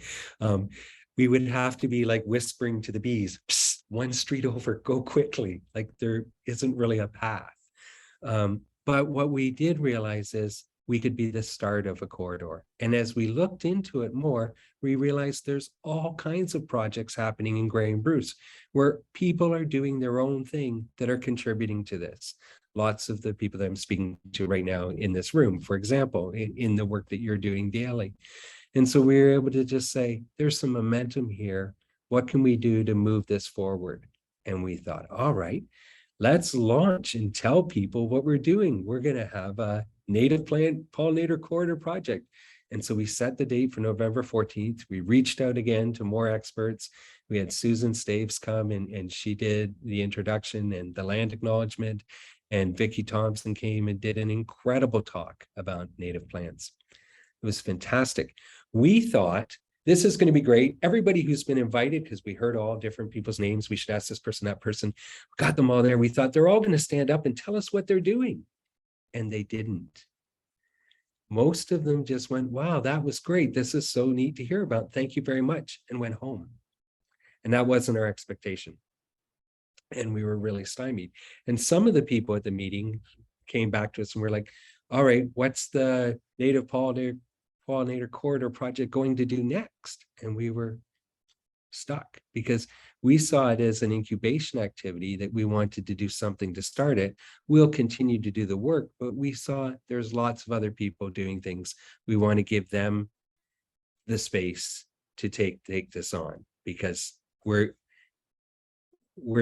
We would have to be like whispering to the bees, psst, one street over, go quickly. Like there isn't really a path. But what we did realize is we could be the start of a corridor. And as we looked into it more, we realized there's all kinds of projects happening in Grey and Bruce where people are doing their own thing that are contributing to this. Lots of the people that I'm speaking to right now in this room, for example, in the work that you're doing daily. And so we were able to just say, there's some momentum here. What can we do to move this forward? And we thought, all right, let's launch and tell people what we're doing. We're going to have a native plant pollinator corridor project. And so we set the date for November 14th. We reached out again to more experts. We had Susan Staves come and she did the introduction and the land acknowledgement. And Vicki Thompson came and did an incredible talk about native plants. It was fantastic. We thought this is going to be great. Everybody who's been invited, because we heard all different people's names, we should ask this person, that person, got them all there. We thought they're all going to stand up and tell us what they're doing. And they didn't. most of them just went, wow, that was great. This is so neat to hear about. Thank you very much, and went home. And that wasn't our expectation. And we were really stymied. And some of the people at the meeting came back to us and were like, all right, what's the native pollinator corridor project going to do next? And we were stuck because we saw it as an incubation activity that we wanted to do something to start it. We'll continue to do the work, but we saw there's lots of other people doing things. We want to give them the space to take this on, because we're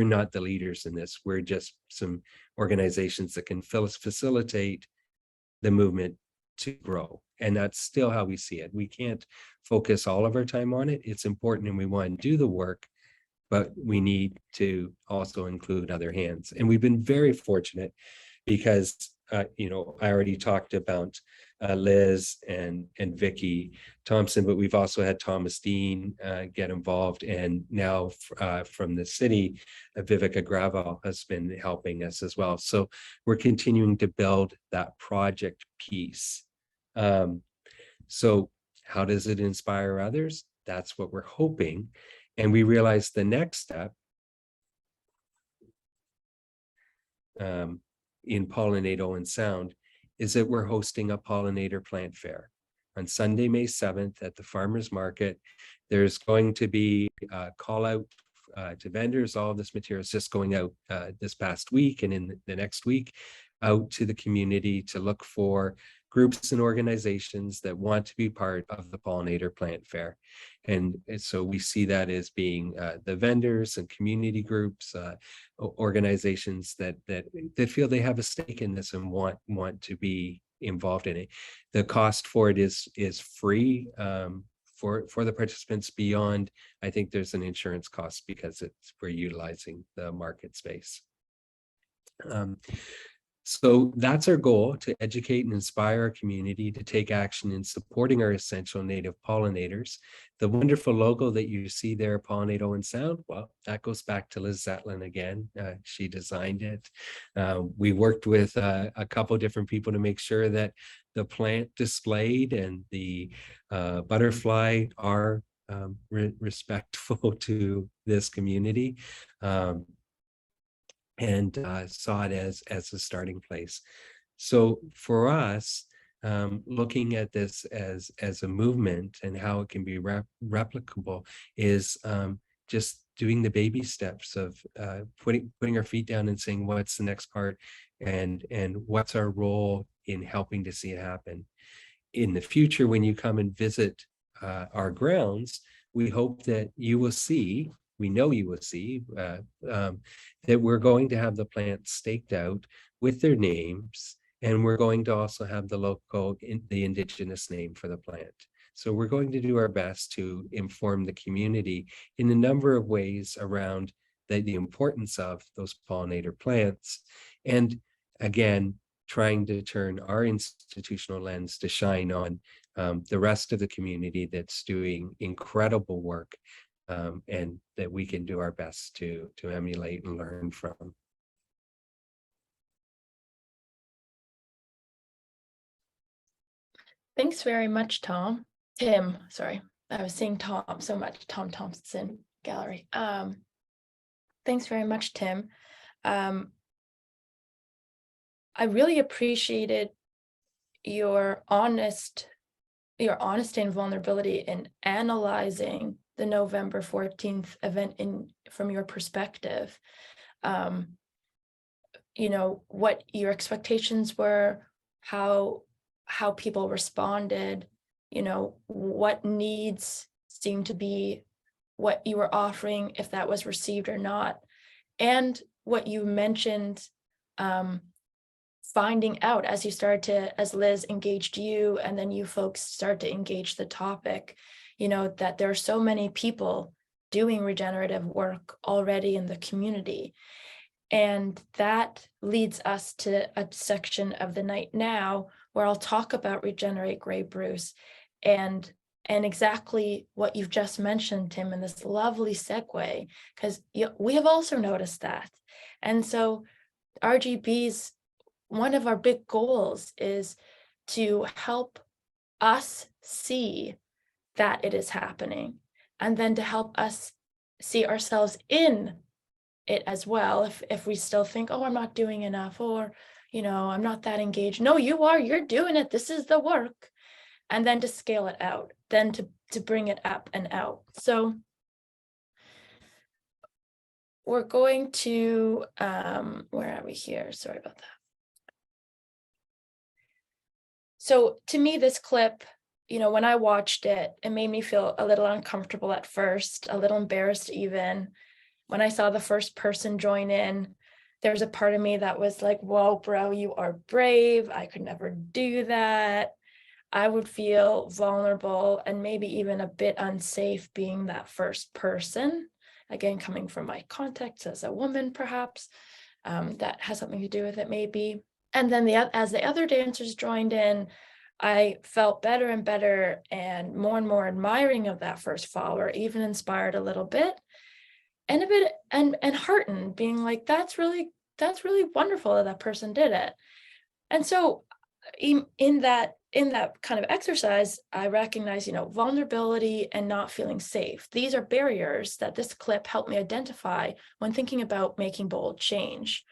not the leaders in this. We're just some organizations that can facilitate the movement to grow. And that's still how we see it. We can't focus all of our time on it. It's important and we want to do the work, but we need to also include other hands. And we've been very fortunate because, I already talked about Liz and Vicky Thompson, but we've also had Thomas Dean get involved. And now from the city, Viveka Graval has been helping us as well. So we're continuing to build that project piece. So how does it inspire others? That's what we're hoping. And we realize the next step in Pollinate Owen Sound is that we're hosting a pollinator plant fair on Sunday, May 7th at the farmers market. There's going to be a call out to vendors. All of this material is just going out this past week and in the next week out to the community to look for groups and organizations that want to be part of the pollinator plant fair. And so we see that as being the vendors and community groups, organizations that feel they have a stake in this and want to be involved in it. The cost for it is free for the participants. Beyond, I think there's an insurance cost because we're utilizing the market space. So that's our goal, to educate and inspire our community to take action in supporting our essential native pollinators. The wonderful logo that you see there, Pollinate Owen Sound, well, that goes back to Liz Zetlin again. She designed it. We worked with a couple different people to make sure that the plant displayed and the butterfly are respectful to this community. And saw it as a starting place. So for us, looking at this as a movement and how it can be replicable is just doing the baby steps of putting our feet down and saying, what's the next part, and what's our role in helping to see it happen. In the future, when you come and visit our grounds, we hope that you will see, we know you will see that we're going to have the plants staked out with their names, and we're going to also have the local, the indigenous name for the plant. So we're going to do our best to inform the community in a number of ways around the importance of those pollinator plants. And again, trying to turn our institutional lens to shine on the rest of the community that's doing incredible work. And that we can do our best to emulate and learn from. Thanks very much, Tim, sorry. I was saying Tom so much, Tom Thompson Gallery. Thanks very much, Tim. I really appreciated your honesty and vulnerability in analyzing the November 14th event from your perspective. What your expectations were, how people responded, what needs seemed to be what you were offering, if that was received or not, and what you mentioned, finding out as you started to, as Liz engaged you, and then you folks start to engage the topic, that there are so many people doing regenerative work already in the community. And that leads us to a section of the night now where I'll talk about Regenerate Grey Bruce and exactly what you've just mentioned, Tim, in this lovely segue, because we have also noticed that. And so RGB's, one of our big goals is to help us see that it is happening, and then to help us see ourselves in it as well. If we still think, oh, I'm not doing enough, or, you know, I'm not that engaged. No, you are, you're doing it. This is the work. And then to scale it out, then to bring it up and out. So we're going to, where are we here? Sorry about that. So to me, this clip, you know, when I watched it, it made me feel a little uncomfortable at first, a little embarrassed even. When I saw the first person join in, there's a part of me that was like, whoa, bro, you are brave. I could never do that. I would feel vulnerable and maybe even a bit unsafe being that first person. Again, coming from my context as a woman, perhaps, that has something to do with it maybe. And then as the other dancers joined in, I felt better and better and more admiring of that first follower, even inspired a little bit. And a bit and heartened, being like, that's really wonderful that person did it. And so in that kind of exercise, I recognize, you know, vulnerability and not feeling safe. These are barriers that this clip helped me identify when thinking about making bold change.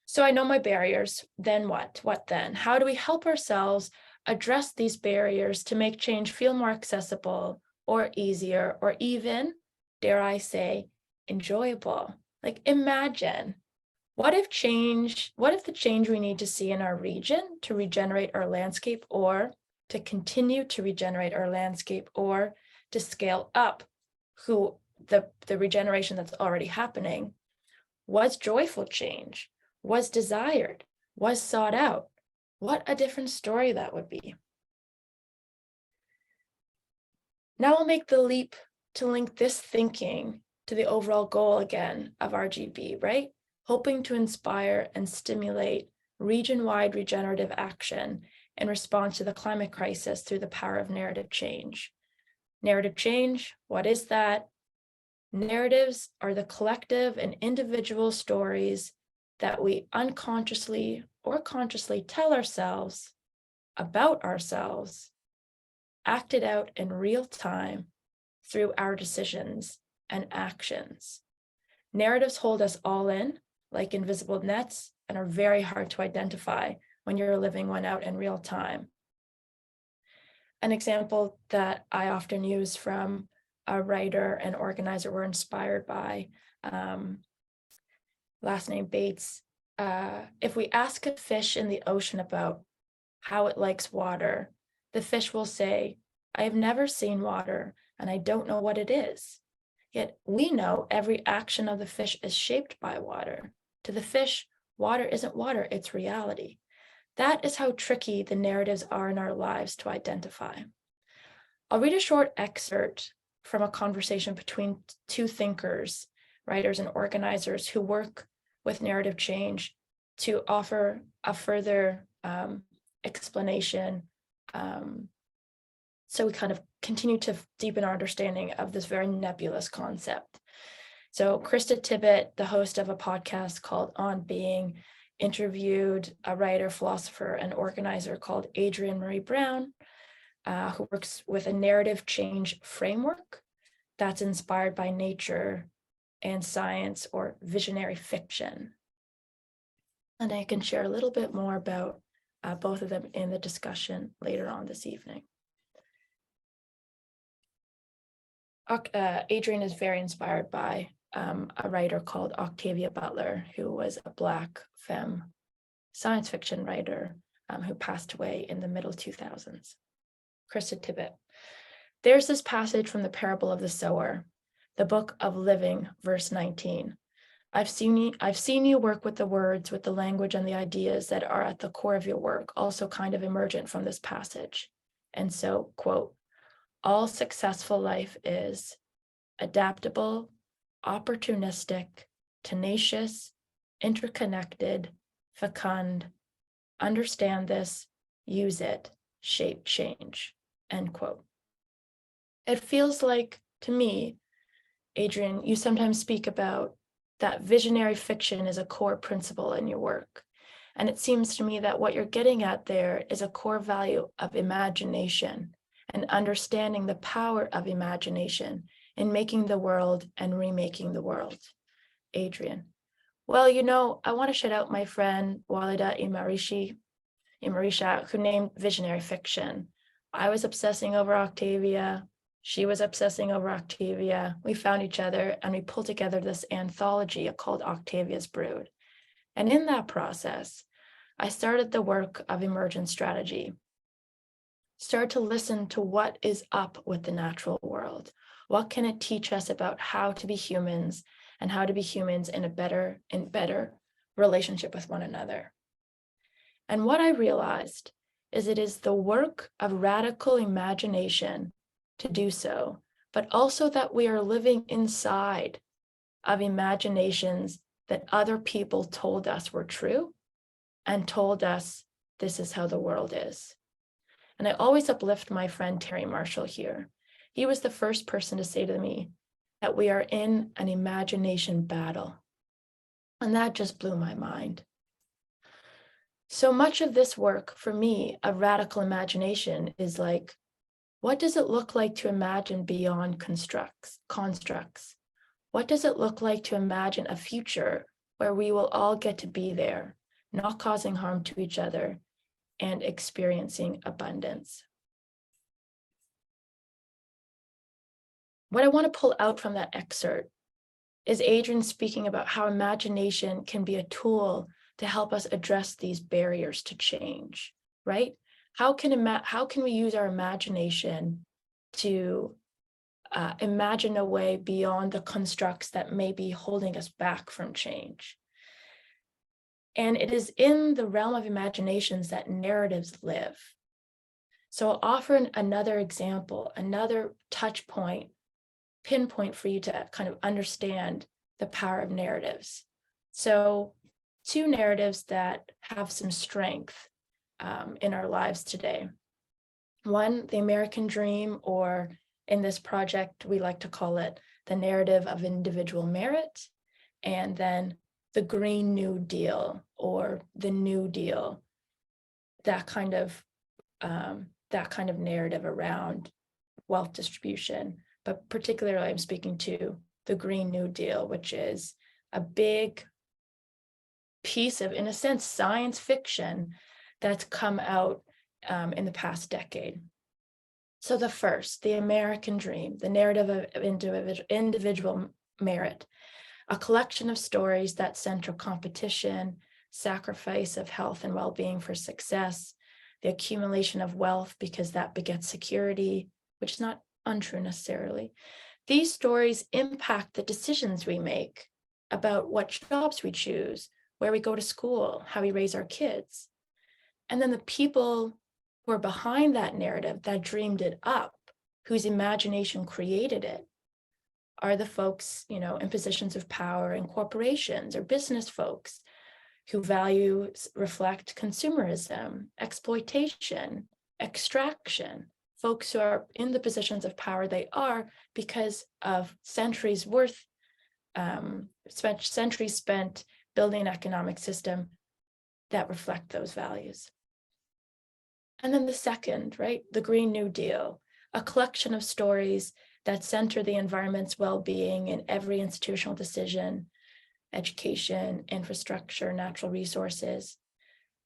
So I know my barriers. Then what? What then? How do we help ourselves address these barriers to make change feel more accessible or easier, or even, dare I say, enjoyable? Like, imagine, what if the change we need to see in our region to regenerate our landscape, or to continue to regenerate our landscape, or to scale up the regeneration that's already happening, was joyful change, was desired, was sought out? What a different story that would be. Now I'll make the leap to link this thinking to the overall goal again of RGB, right? Hoping to inspire and stimulate region-wide regenerative action in response to the climate crisis through the power of narrative change. Narrative change, what is that? Narratives are the collective and individual stories that we unconsciously or consciously tell ourselves about ourselves, acted out in real time through our decisions and actions. Narratives hold us all in like invisible nets and are very hard to identify when you're living one out in real time. An example that I often use from a writer and organizer we're inspired by, last name Bates. If we ask a fish in the ocean about how it likes water, the fish will say, I have never seen water and I don't know what it is. Yet we know every action of the fish is shaped by water. To the fish, water isn't water, it's reality. That is how tricky the narratives are in our lives to identify. I'll read a short excerpt from a conversation between two thinkers, writers and organizers who work with narrative change to offer a further explanation, so we kind of continue to deepen our understanding of this very nebulous concept. So Krista Tippett, the host of a podcast called On Being, interviewed a writer, philosopher, and organizer called Adrienne Marie Brown, who works with a narrative change framework that's inspired by nature and science, or visionary fiction. And I can share a little bit more about both of them in the discussion later on this evening. Adrienne is very inspired by a writer called Octavia Butler, who was a Black femme science fiction writer who passed away in the middle 2000s. Krista Tippett. There's this passage from the parable of the sower, the book of living, verse 19. I've seen you work with the words, with the language and the ideas that are at the core of your work, also kind of emergent from this passage. And so, quote, all successful life is adaptable, opportunistic, tenacious, interconnected, fecund, understand this, use it, shape change, end quote. It feels like, to me, Adrienne, you sometimes speak about that visionary fiction is a core principle in your work. And it seems to me that what you're getting at there is a core value of imagination and understanding the power of imagination in making the world and remaking the world. Adrian. Well, you know, I want to shout out my friend Walida Imarisha, who named visionary fiction. I was obsessing over Octavia. She was obsessing over Octavia. We found each other and we pulled together this anthology called Octavia's Brood. And in that process, I started the work of emergent strategy. Start to listen to what is up with the natural world. What can it teach us about how to be humans and how to be humans in a better relationship with one another? And what I realized is it is the work of radical imagination to do so, but also that we are living inside of imaginations that other people told us were true and told us this is how the world is. And I always uplift my friend Terry Marshall here. He was the first person to say to me that we are in an imagination battle. And that just blew my mind. So much of this work for me of radical imagination is like, what does it look like to imagine beyond constructs? What does it look like to imagine a future where we will all get to be there, not causing harm to each other and experiencing abundance? What I want to pull out from that excerpt is Adrian speaking about how imagination can be a tool to help us address these barriers to change, right? How can we use our imagination to imagine a way beyond the constructs that may be holding us back from change? And it is in the realm of imaginations that narratives live. So I'll offer another example, another touch point, pinpoint for you to kind of understand the power of narratives. So two narratives that have some strength in our lives today. One, the American dream, or in this project, we like to call it the narrative of individual merit, and then the Green New Deal or the New Deal, that kind of narrative around wealth distribution. But particularly, I'm speaking to the Green New Deal, which is a big piece of, in a sense, science fiction that's come out in the past decade. So the first, the American dream, the narrative of individual merit, a collection of stories that center competition, sacrifice of health and well-being for success, the accumulation of wealth because that begets security, which is not untrue necessarily. These stories impact the decisions we make about what jobs we choose, where we go to school, how we raise our kids. And then the people who are behind that narrative that dreamed it up, whose imagination created it, are the folks, in positions of power in corporations or business folks who reflect consumerism, exploitation, extraction, folks who are in the positions of power they are because of centuries spent building an economic system that reflect those values. And then the second, right, the Green New Deal, a collection of stories that center the environment's well-being in every institutional decision, education, infrastructure, natural resources,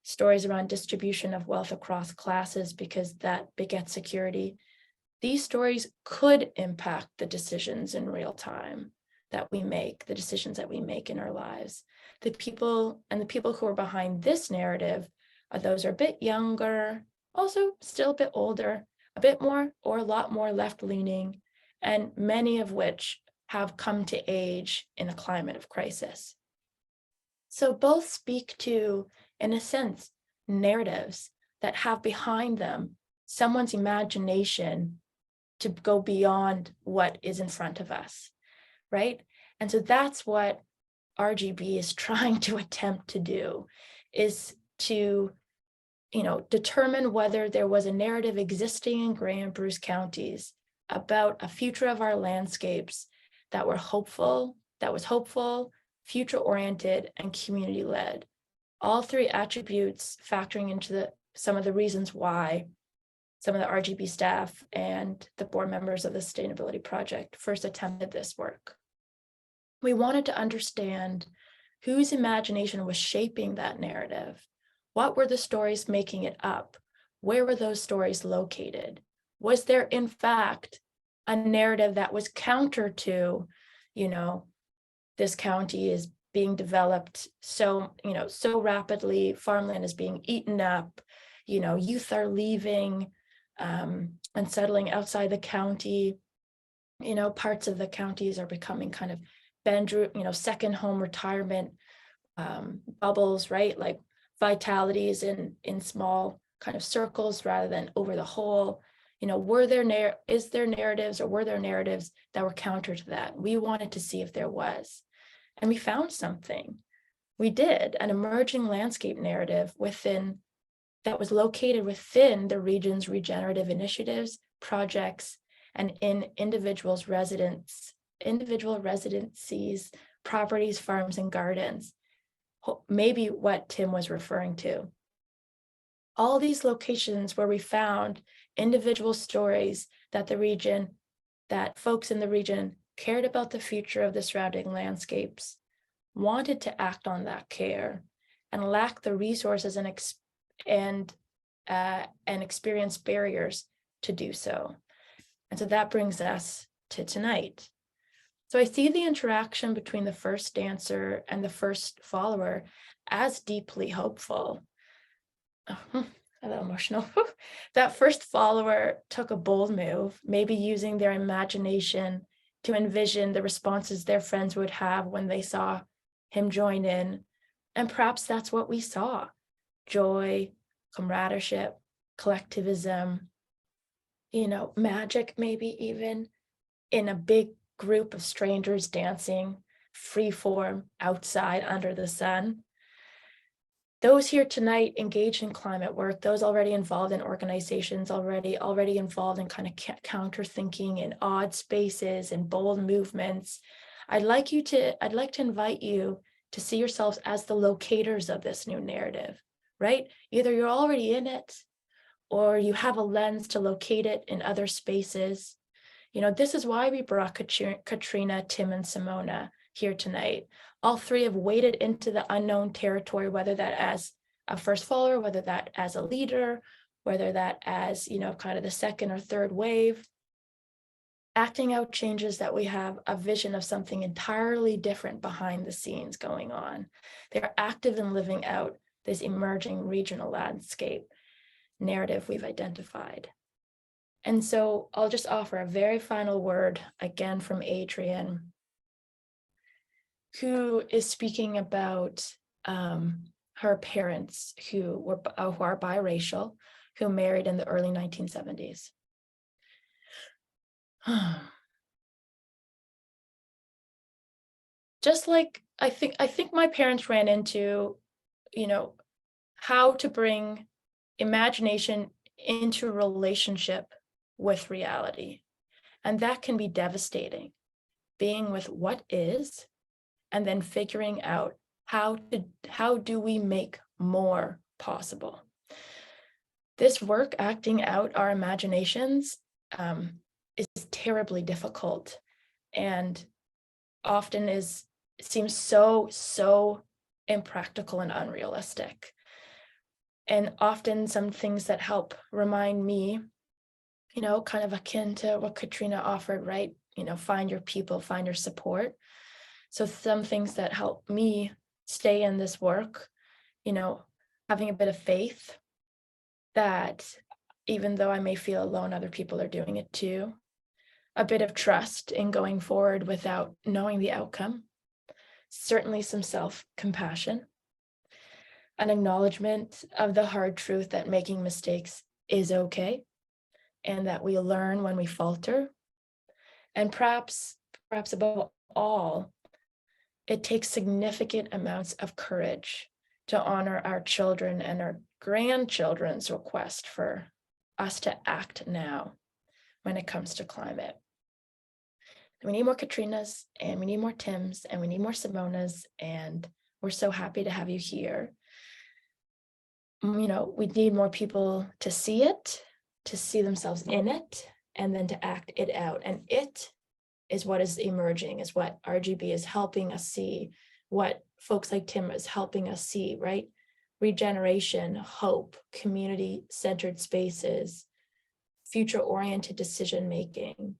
stories around distribution of wealth across classes because that begets security. These stories could impact the decisions in real time that we make, the decisions that we make in our lives. The people who are behind this narrative are those who are a bit younger, also still a bit older, a bit more or a lot more left-leaning, and many of which have come to age in a climate of crisis. So both speak to, in a sense, narratives that have behind them someone's imagination to go beyond what is in front of us, right? And so that's what RGB is trying to attempt to do, is to determine whether there was a narrative existing in Grey and Bruce counties about a future of our landscapes that was hopeful, future-oriented, and community-led. all three attributes factoring into some of the reasons why some of the RGB staff and the board members of the Sustainability Project first attempted this work. We wanted to understand whose imagination was shaping that narrative. What were the stories making it up? Where were those stories located? Was there, in fact, a narrative that was counter to, this county is being developed so rapidly, farmland is being eaten up, youth are leaving and settling outside the county, parts of the counties are becoming kind of second home retirement bubbles, right? Like vitalities in small kind of circles rather than over the whole. Were there narratives that were counter to that? We wanted to see if there was, and we found something. We did an emerging landscape narrative that was located within the region's regenerative initiatives, projects, and in individual residencies, properties, farms, and gardens. Maybe what Tim was referring to. All these locations where we found individual stories that folks in the region cared about the future of the surrounding landscapes, wanted to act on that care, and lacked the resources and experience barriers to do so. And so that brings us to tonight. So I see the interaction between the first dancer and the first follower as deeply hopeful. A little emotional. That first follower took a bold move, maybe using their imagination to envision the responses their friends would have when they saw him join in. And perhaps that's what we saw: joy, camaraderie, collectivism, magic, maybe even in a big group of strangers dancing freeform outside under the sun. Those here tonight engaged in climate work, those already involved in organizations, already involved in kind of counter thinking in odd spaces and bold movements. I'd like to invite you to see yourselves as the locators of this new narrative, right? Either you're already in it, or you have a lens to locate it in other spaces. This is why we brought Katrina, Tim, and Simona here tonight. All three have waded into the unknown territory, whether that as a first follower, whether that as a leader, whether that as, kind of the second or third wave, acting out changes that we have a vision of something entirely different behind the scenes going on. They're active in living out this emerging regional landscape narrative we've identified. And so I'll just offer a very final word again from Adrienne, who is speaking about her parents who are biracial, who married in the early 1970s. Just like I think my parents ran into, how to bring imagination into relationship with reality. And that can be devastating, being with what is, and then figuring out how do we make more possible. This work, acting out our imaginations, is terribly difficult, and often seems so impractical and unrealistic. And often some things that help remind me, kind of akin to what Katrina offered, right? Find your people, find your support. So some things that help me stay in this work, having a bit of faith that even though I may feel alone, other people are doing it too. A bit of trust in going forward without knowing the outcome. Certainly some self-compassion. An acknowledgement of the hard truth that making mistakes is okay, and that we learn when we falter. And perhaps above all, it takes significant amounts of courage to honor our children and our grandchildren's request for us to act now when it comes to climate. We need more Katrinas, and we need more Tims, and we need more Simonas, and we're so happy to have you here. we need more people to see it, to see themselves in it, and then to act it out. And it is what is emerging, is what RGB is helping us see, what folks like Tim is helping us see, right? Regeneration, hope, community-centered spaces, future-oriented decision-making.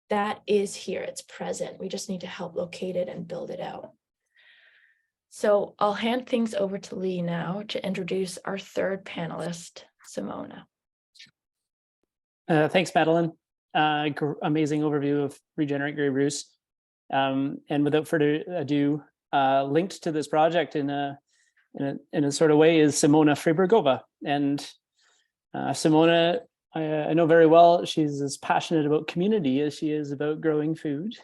That is here, it's present. We just need to help locate it and build it out. So I'll hand things over to Lee now to introduce our third panelist, Simona. Thanks, Madeline. Amazing overview of Regenerate Grey Bruce. And without further ado, linked to this project in a sort of way is Simona Freibergova. And Simona, I know very well. She's as passionate about community as she is about growing food.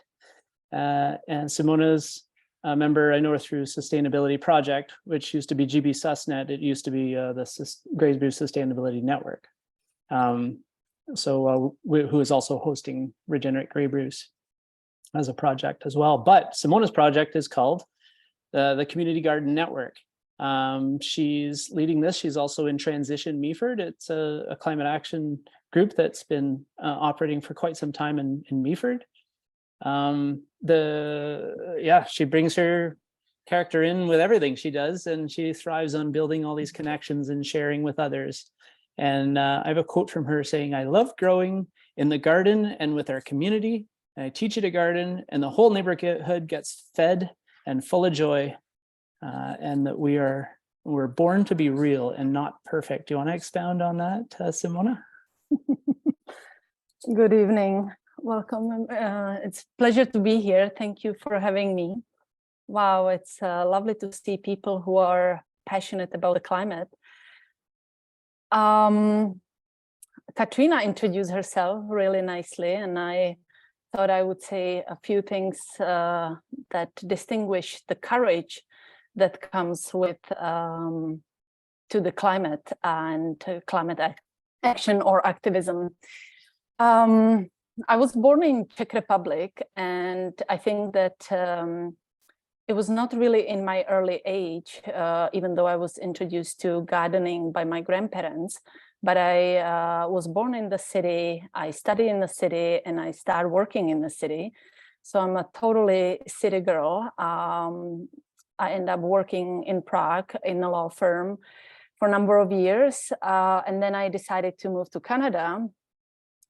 And Simona's a member, I know her through Sustainability Project, which used to be GB SUSNet. It used to be the Grey Bruce Sustainability Network. Who is also hosting Regenerate Grey Bruce as a project as well. But Simona's project is called the Community Garden Network. She's leading this. She's also in Transition Meaford. It's a climate action group that's been operating for quite some time in Meaford. She brings her character in with everything she does, and she thrives on building all these connections and sharing with others. And I have a quote from her saying, "I love growing in the garden and with our community. And I teach you to garden, and the whole neighborhood gets fed and full of joy. And that we're born to be real and not perfect." Do you want to expound on that, Simona? Good evening. Welcome. It's a pleasure to be here. Thank you for having me. Wow, it's lovely to see people who are passionate about the climate. Katrina introduced herself really nicely, and I thought I would say a few things that distinguish the courage that comes with to the climate and climate action or activism. I was born in Czech Republic, and I think that it was not really in my early age, even though I was introduced to gardening by my grandparents, but I was born in the city, I studied in the city, and I started working in the city. So I'm a totally city girl. I ended up working in Prague in a law firm for a number of years. And then I decided to move to Canada,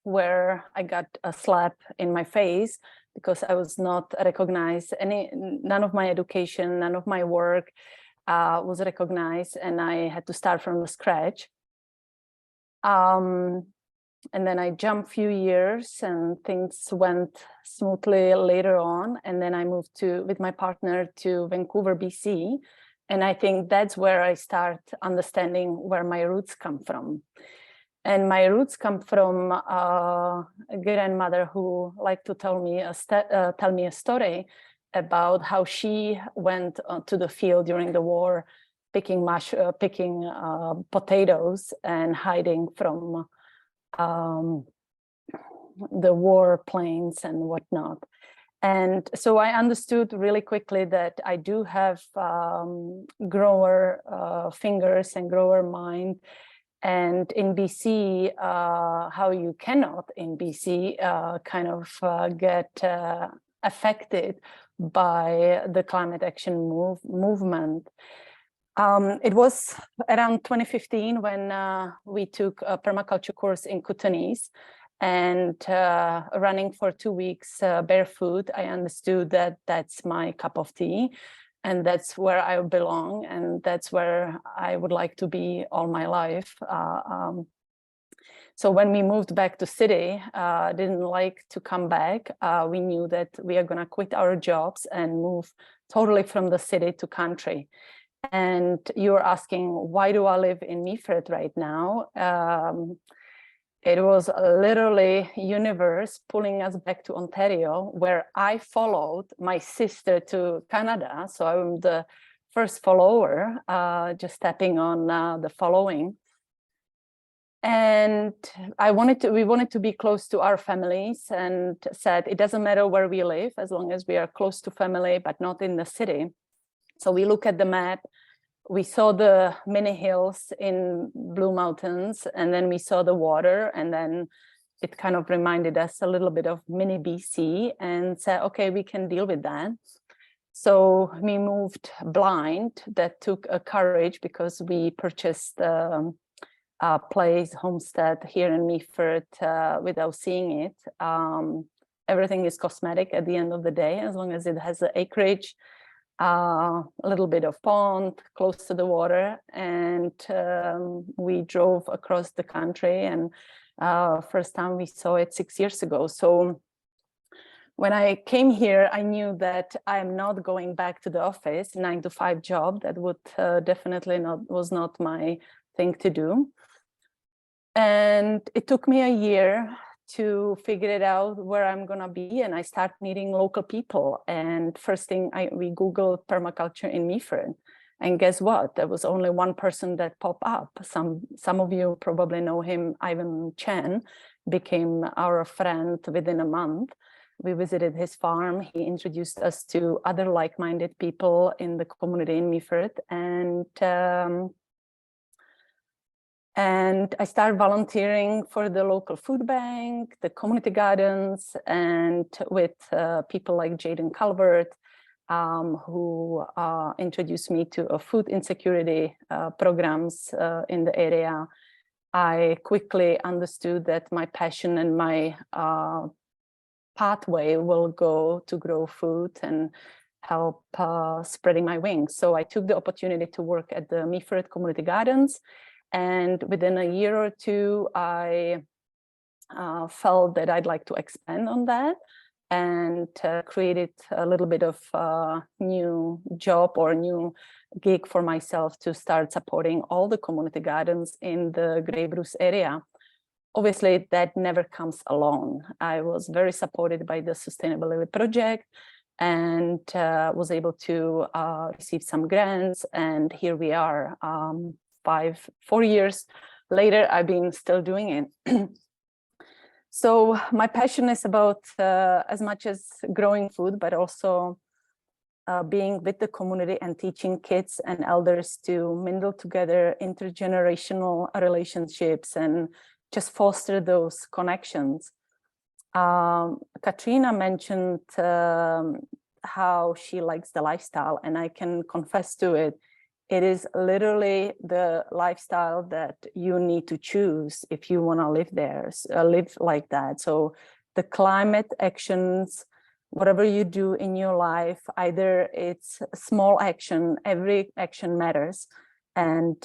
where I got a slap in my face because I was not recognized. None of my education, none of my work was recognized, and I had to start from the scratch. And then I jumped a few years and things went smoothly later on. And then I moved with my partner to Vancouver, BC. And I think that's where I start understanding where my roots come from. And my roots come from a grandmother who liked to tell me a story about how she went to the field during the war, picking potatoes and hiding from the war planes and whatnot. And so I understood really quickly that I do have grower fingers and grower mind. And in BC, how you cannot in BC kind of get affected by the climate action movement. It was around 2015 when we took a permaculture course in Kootenays, and running for 2 weeks barefoot, I understood that that's my cup of tea. And that's where I belong, and that's where I would like to be all my life. So when we moved back to city, didn't like to come back. We knew that we are going to quit our jobs and move totally from the city to country. And you're asking, why do I live in Meaford right now? It was literally universe pulling us back to Ontario, where I followed my sister to Canada. So I'm the first follower, just stepping on the following. And we wanted to be close to our families, and said it doesn't matter where we live as long as we are close to family, but not in the city. So we look at the map we saw the mini hills in Blue Mountains, and then we saw the water, and then it kind of reminded us a little bit of mini BC, and said, okay, we can deal with that. So we moved blind. That took a courage, because we purchased a place, homestead here in Meaford without seeing it. Everything is cosmetic at the end of the day, as long as it has the acreage, a little bit of pond close to the water. And we drove across the country, and first time we saw it 6 years ago. So when I came here, I knew that I'm not going back to the office, 9-to-5 job. That would definitely was not my thing to do. And it took me a year to figure it out where I'm gonna be, and I start meeting local people. And first thing, we Googled permaculture in Meaford, and guess what? There was only one person that popped up. Some of you probably know him. Ivan Chen became our friend within a month. We visited his farm. He introduced us to other like-minded people in the community in Meaford, and I started volunteering for the local food bank, the community gardens, and with people like Jaden Calvert, who introduced me to a food insecurity programs in the area. I quickly understood that my passion and my pathway will go to grow food and help spreading my wings. So I took the opportunity to work at the Meaford Community Gardens. And within a year or two, I felt that I'd like to expand on that, and created a little bit of a new job or a new gig for myself to start supporting all the community gardens in the Grey Bruce area. Obviously, that never comes alone. I was very supported by the Sustainability Project, and was able to receive some grants, and here we are. 4 years later, I've been still doing it. So my passion is about as much as growing food, but also being with the community and teaching kids and elders to mingle together, intergenerational relationships, and just foster those connections. Katrina mentioned how she likes the lifestyle, and I can confess to it. It is literally the lifestyle that you need to choose if you want to live there, live like that. So the climate actions, whatever you do in your life, either it's a small action, every action matters. And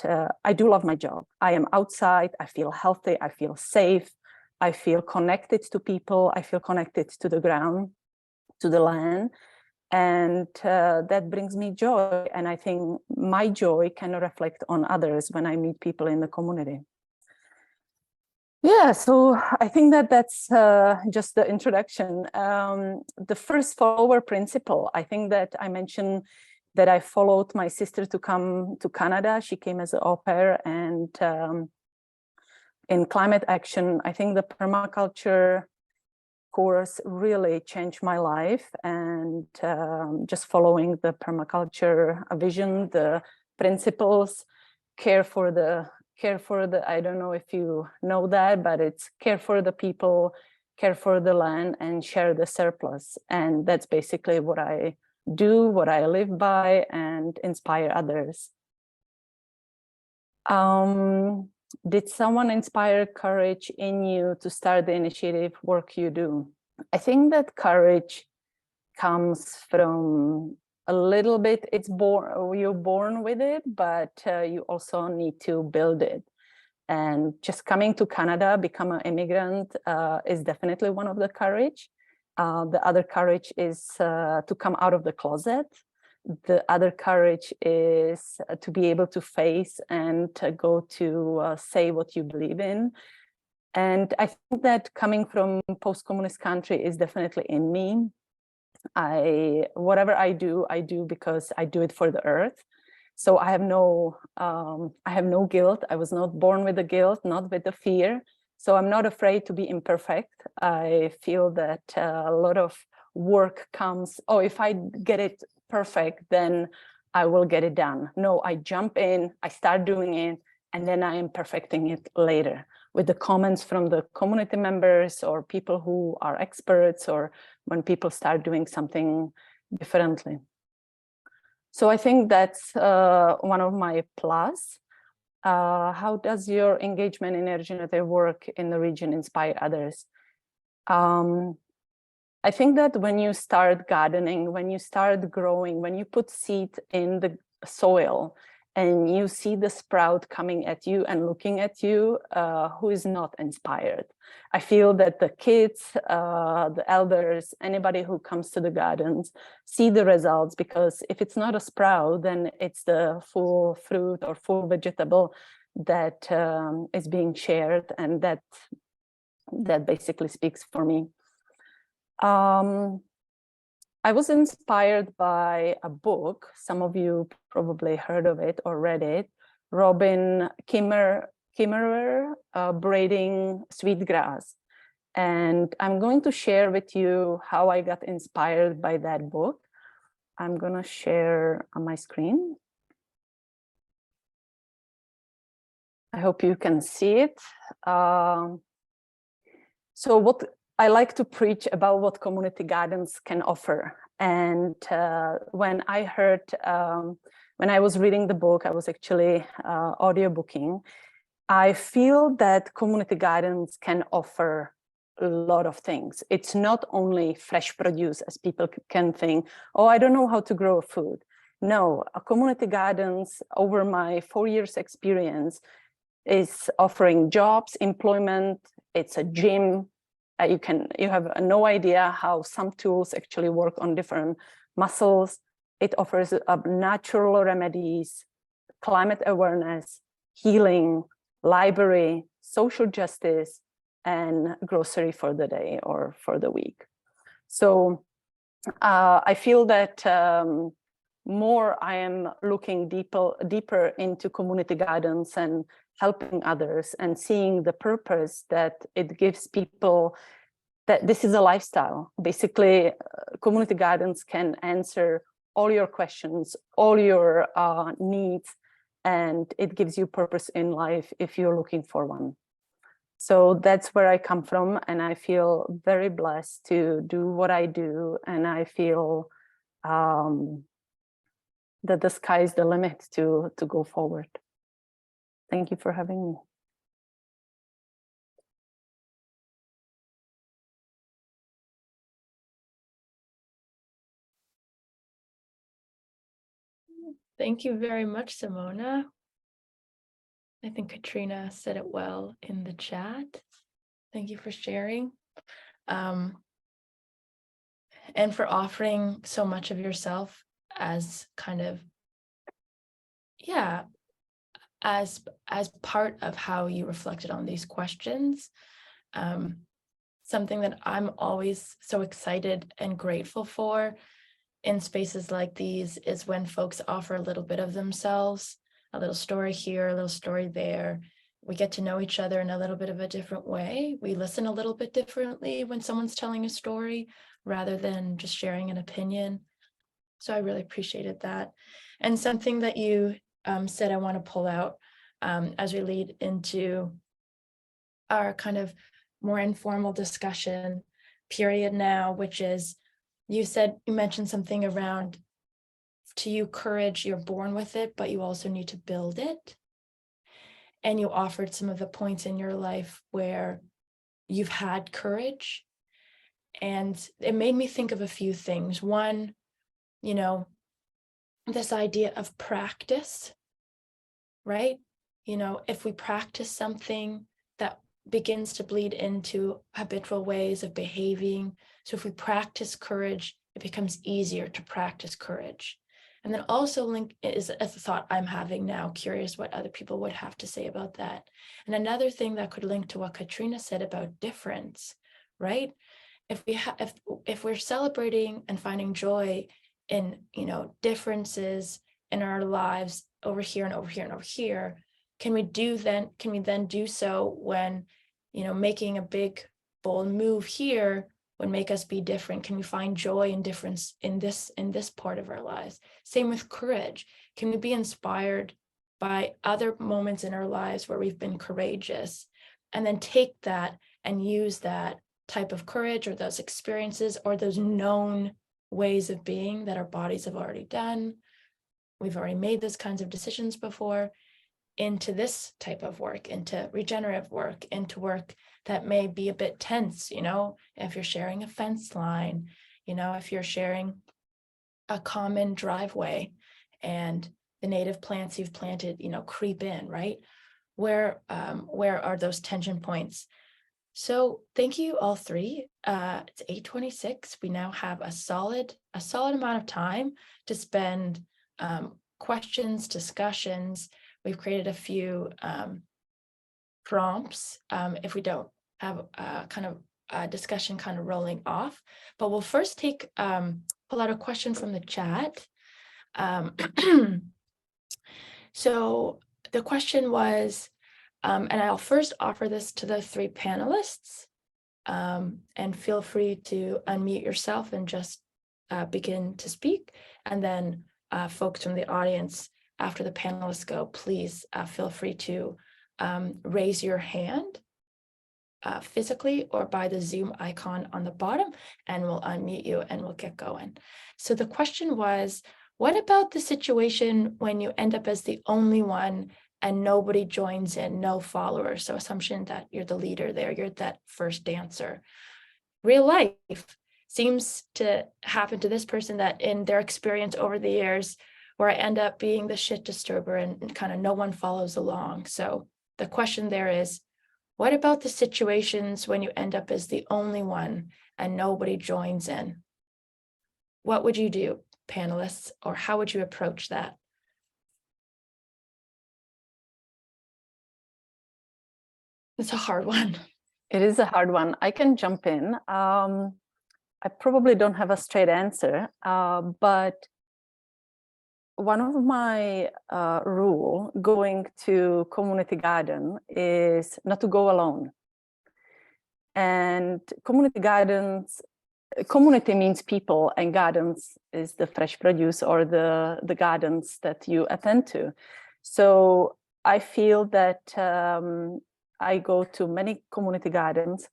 I do love my job. I am outside, I feel healthy, I feel safe, I feel connected to people, I feel connected to the ground, to the land. And that brings me joy. And I think my joy can reflect on others when I meet people in the community. Yeah, so I think that that's just the introduction. The first follower principle, I think that I mentioned that I followed my sister to come to Canada. She came as an au pair, and in climate action, I think the permaculture course really changed my life, and just following the permaculture vision, the principles, care for the, I don't know if you know that, but it's care for the people, care for the land, and share the surplus. And that's basically what I do, what I live by, and inspire others. Did someone inspire courage in you to start the initiative work you do? I think that courage comes from a little bit, it's born, you're born with it, but you also need to build it. And just coming to Canada, become an immigrant is definitely one of the courage. The other courage is to come out of the closet. The other courage is to be able to face and to go to say what you believe in. And I think that coming from post-communist country is definitely in me. Whatever I do because I do it for the earth. So I have no guilt. I was not born with the guilt, not with the fear. So I'm not afraid to be imperfect. I feel that a lot of work comes, oh, if I get it perfect, then I will get it done. No, I jump in, I start doing it, and then I am perfecting it later with the comments from the community members or people who are experts, or when people start doing something differently. So I think that's one of my plus. How does your engagement in regenerative work in the region inspire others? I think that when you start gardening, when you start growing, when you put seed in the soil and you see the sprout coming at you and looking at you, who is not inspired? I feel that the kids, the elders, anybody who comes to the gardens, see the results, because if it's not a sprout, then it's the full fruit or full vegetable that is being shared, and that basically speaks for me. I was inspired by a book. Some of you probably heard of it or read it. Robin Kimmerer, Braiding Sweetgrass. And I'm going to share with you how I got inspired by that book. I'm going to share on my screen. I hope you can see it. So what I like to preach about what community gardens can offer. And when I heard, when I was reading the book, I was actually audiobooking. I feel that community gardens can offer a lot of things. It's not only fresh produce, as people can think, oh, I don't know how to grow food. No, a community gardens, over my 4 years experience, is offering jobs, employment. It's a gym. You have no idea how some tools actually work on different muscles. It offers natural remedies, climate awareness, healing, library, social justice, and grocery for the day or for the week. So I feel that more I am looking deeper into community gardens and helping others and seeing the purpose that it gives people, that this is a lifestyle. Basically, community gardens can answer all your questions, all your needs, and it gives you purpose in life if you're looking for one. So that's where I come from, and I feel very blessed to do what I do, and I feel that the sky is the limit to go forward. Thank you for having me. Thank you very much, Simona. I think Katrina said it well in the chat. Thank you for sharing. And for offering so much of yourself as kind of, yeah, as part of how you reflected on these questions. Something that I'm always so excited and grateful for in spaces like these is when folks offer a little bit of themselves, a little story here, a little story there. We get to know each other in a little bit of a different way. We listen a little bit differently when someone's telling a story rather than just sharing an opinion. So I really appreciated that. And something that you said I want to pull out as we lead into our kind of more informal discussion period now, which is, you mentioned something around, to you, courage, you're born with it, but you also need to build it. And you offered some of the points in your life where you've had courage. And it made me think of a few things. One, this idea of practice, right? If we practice something, that begins to bleed into habitual ways of behaving. So if we practice courage, it becomes easier to practice courage. And then also link is a thought I'm having now, curious what other people would have to say about that. And another thing that could link to what Katrina said about difference, right? If we're celebrating and finding joy in, differences in our lives over here and over here and over here, can we then do so when, making a big bold move here would make us be different? Can we find joy and difference in this part of our lives? Same with courage. Can we be inspired by other moments in our lives where we've been courageous, and then take that and use that type of courage or those experiences or those known ways of being that our bodies have already done, we've already made those kinds of decisions before, into this type of work, into regenerative work, into work that may be a bit tense, if you're sharing a fence line, if you're sharing a common driveway and the native plants you've planted, creep in, right? Where are those tension points? So thank you all three. It's 8:26. We now have a solid amount of time to spend questions, discussions. We've created a few prompts if we don't have a discussion kind of rolling off. But we'll first pull out a question from the chat. So the question was, and I'll first offer this to the three panelists, and feel free to unmute yourself and just begin to speak. And then folks from the audience, after the panelists go, please feel free to raise your hand physically or by the Zoom icon on the bottom, and we'll unmute you and we'll get going. So the question was, what about the situation when you end up as the only one and nobody joins in, no followers? So assumption that you're the leader there, you're that first dancer. Real life seems to happen to this person that in their experience over the years, where I end up being the shit disturber and kind of no one follows along. So the question there is, what about the situations when you end up as the only one and nobody joins in? What would you do, panelists, or how would you approach that? It's a hard one. It is a hard one. I can jump in. I probably don't have a straight answer, but one of my rule going to community garden is not to go alone. And community means people, and gardens is the fresh produce or the gardens that you attend to. So I feel that I go to many community gardens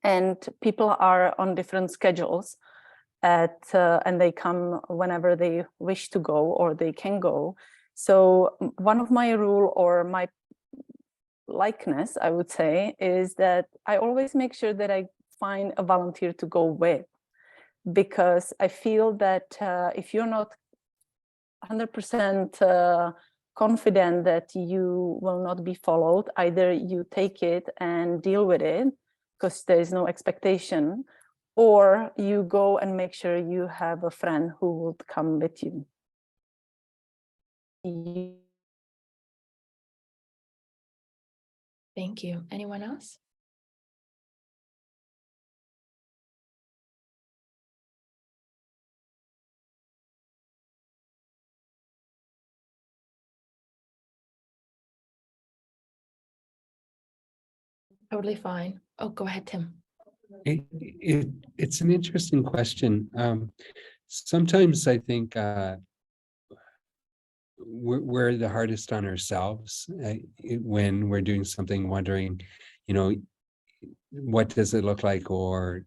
and people are on different schedules and they come whenever they wish to go or they can go. So one of my rule or my likeness, I would say, is that I always make sure that I find a volunteer to go with, because I feel that if you're not 100% confident that you will not be followed, either you take it and deal with it because there is no expectation, or you go and make sure you have a friend who would come with you. Thank you. Anyone else? Totally fine. Oh, go ahead, Tim. It's an interesting question. Sometimes I think we're the hardest on ourselves when we're doing something, wondering, what does it look like, or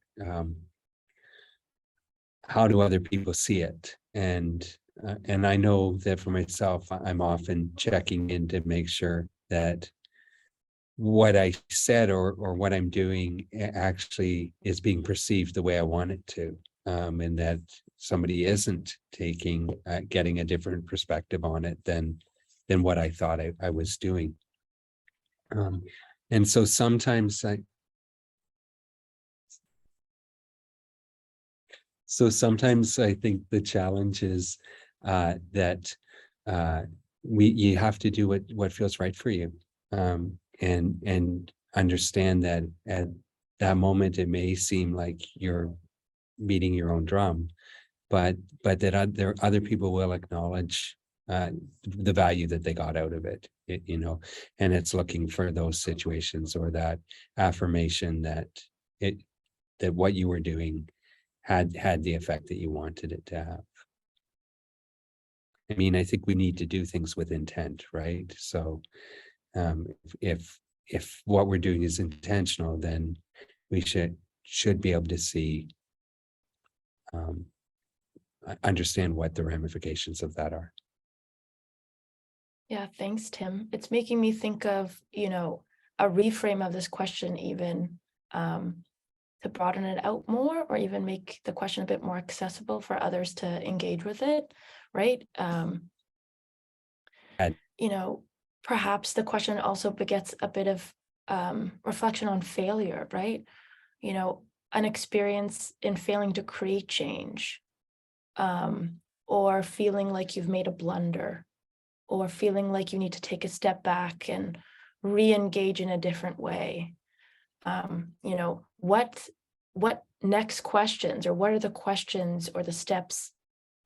how do other people see it? And I know that for myself, I'm often checking in to make sure that what I said or what I'm doing actually is being perceived the way I want it to, and that somebody isn't getting a different perspective on it than what I thought I was doing. And so sometimes I think the challenge is that you have to do what feels right for you. And understand that at that moment it may seem like you're beating your own drum, but that other people will acknowledge the value that they got out of it, and it's looking for those situations or that affirmation that that what you were doing had the effect that you wanted it to have. I mean, I think we need to do things with intent, right? So if what we're doing is intentional, then we should be able to see, understand what the ramifications of that are. Yeah, thanks, Tim. It's making me think of, a reframe of this question even, to broaden it out more, or even make the question a bit more accessible for others to engage with it, right? Perhaps the question also begets a bit of reflection on failure, right? An experience in failing to create change, or feeling like you've made a blunder, or feeling like you need to take a step back and re-engage in a different way. What next questions, or what are the questions or the steps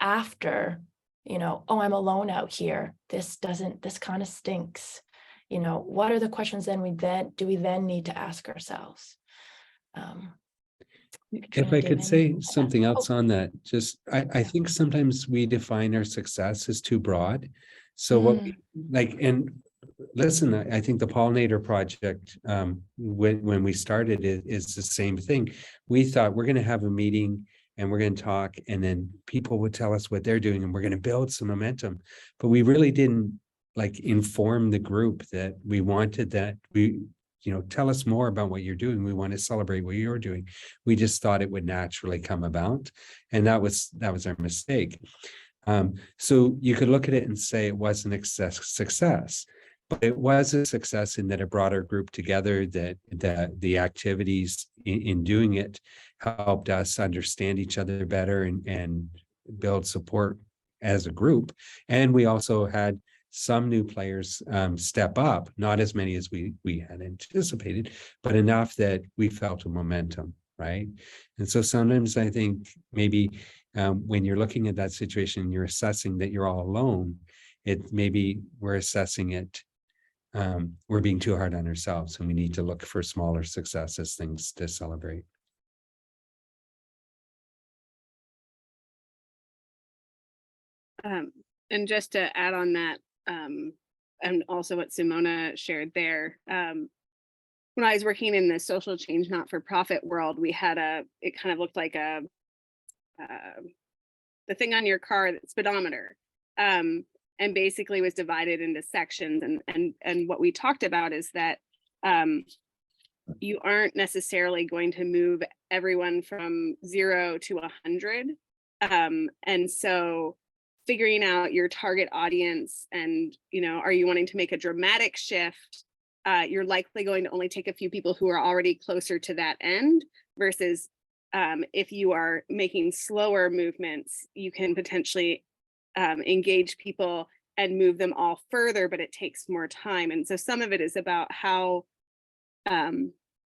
after, oh, I'm alone out here, this kind of stinks. What are the questions then we then need to ask ourselves? If I could say something else on that, just I think sometimes we define our success as too broad. So what we like, and listen, I think the Pollinator Project, when we started it, is the same thing. We thought we're going to have a meeting and we're going to talk, and then people would tell us what they're doing, and we're going to build some momentum. But we really didn't inform the group that we wanted that tell us more about what you're doing. We want to celebrate what you're doing. We just thought it would naturally come about, and that was our mistake. So you could look at it and say it wasn't a success, but it was a success in that it brought our group together, that the activities in doing it helped us understand each other better and build support as a group. And we also had some new players step up, not as many as we had anticipated, but enough that we felt a momentum, right? And so sometimes I think maybe when you're looking at that situation, you're assessing that you're all alone, maybe we're assessing it, we're being too hard on ourselves, and we need to look for smaller successes, things to celebrate. And just to add on that, and also what Simona shared there, when I was working in the social change not-for-profit world, we had it kind of looked like the thing on your car, the speedometer, and basically was divided into sections. And what we talked about is that you aren't necessarily going to move everyone from 0 to 100. And so figuring out your target audience, and are you wanting to make a dramatic shift? You're likely going to only take a few people who are already closer to that end, versus if you are making slower movements, you can potentially engage people and move them all further, but it takes more time. And so some of it is about how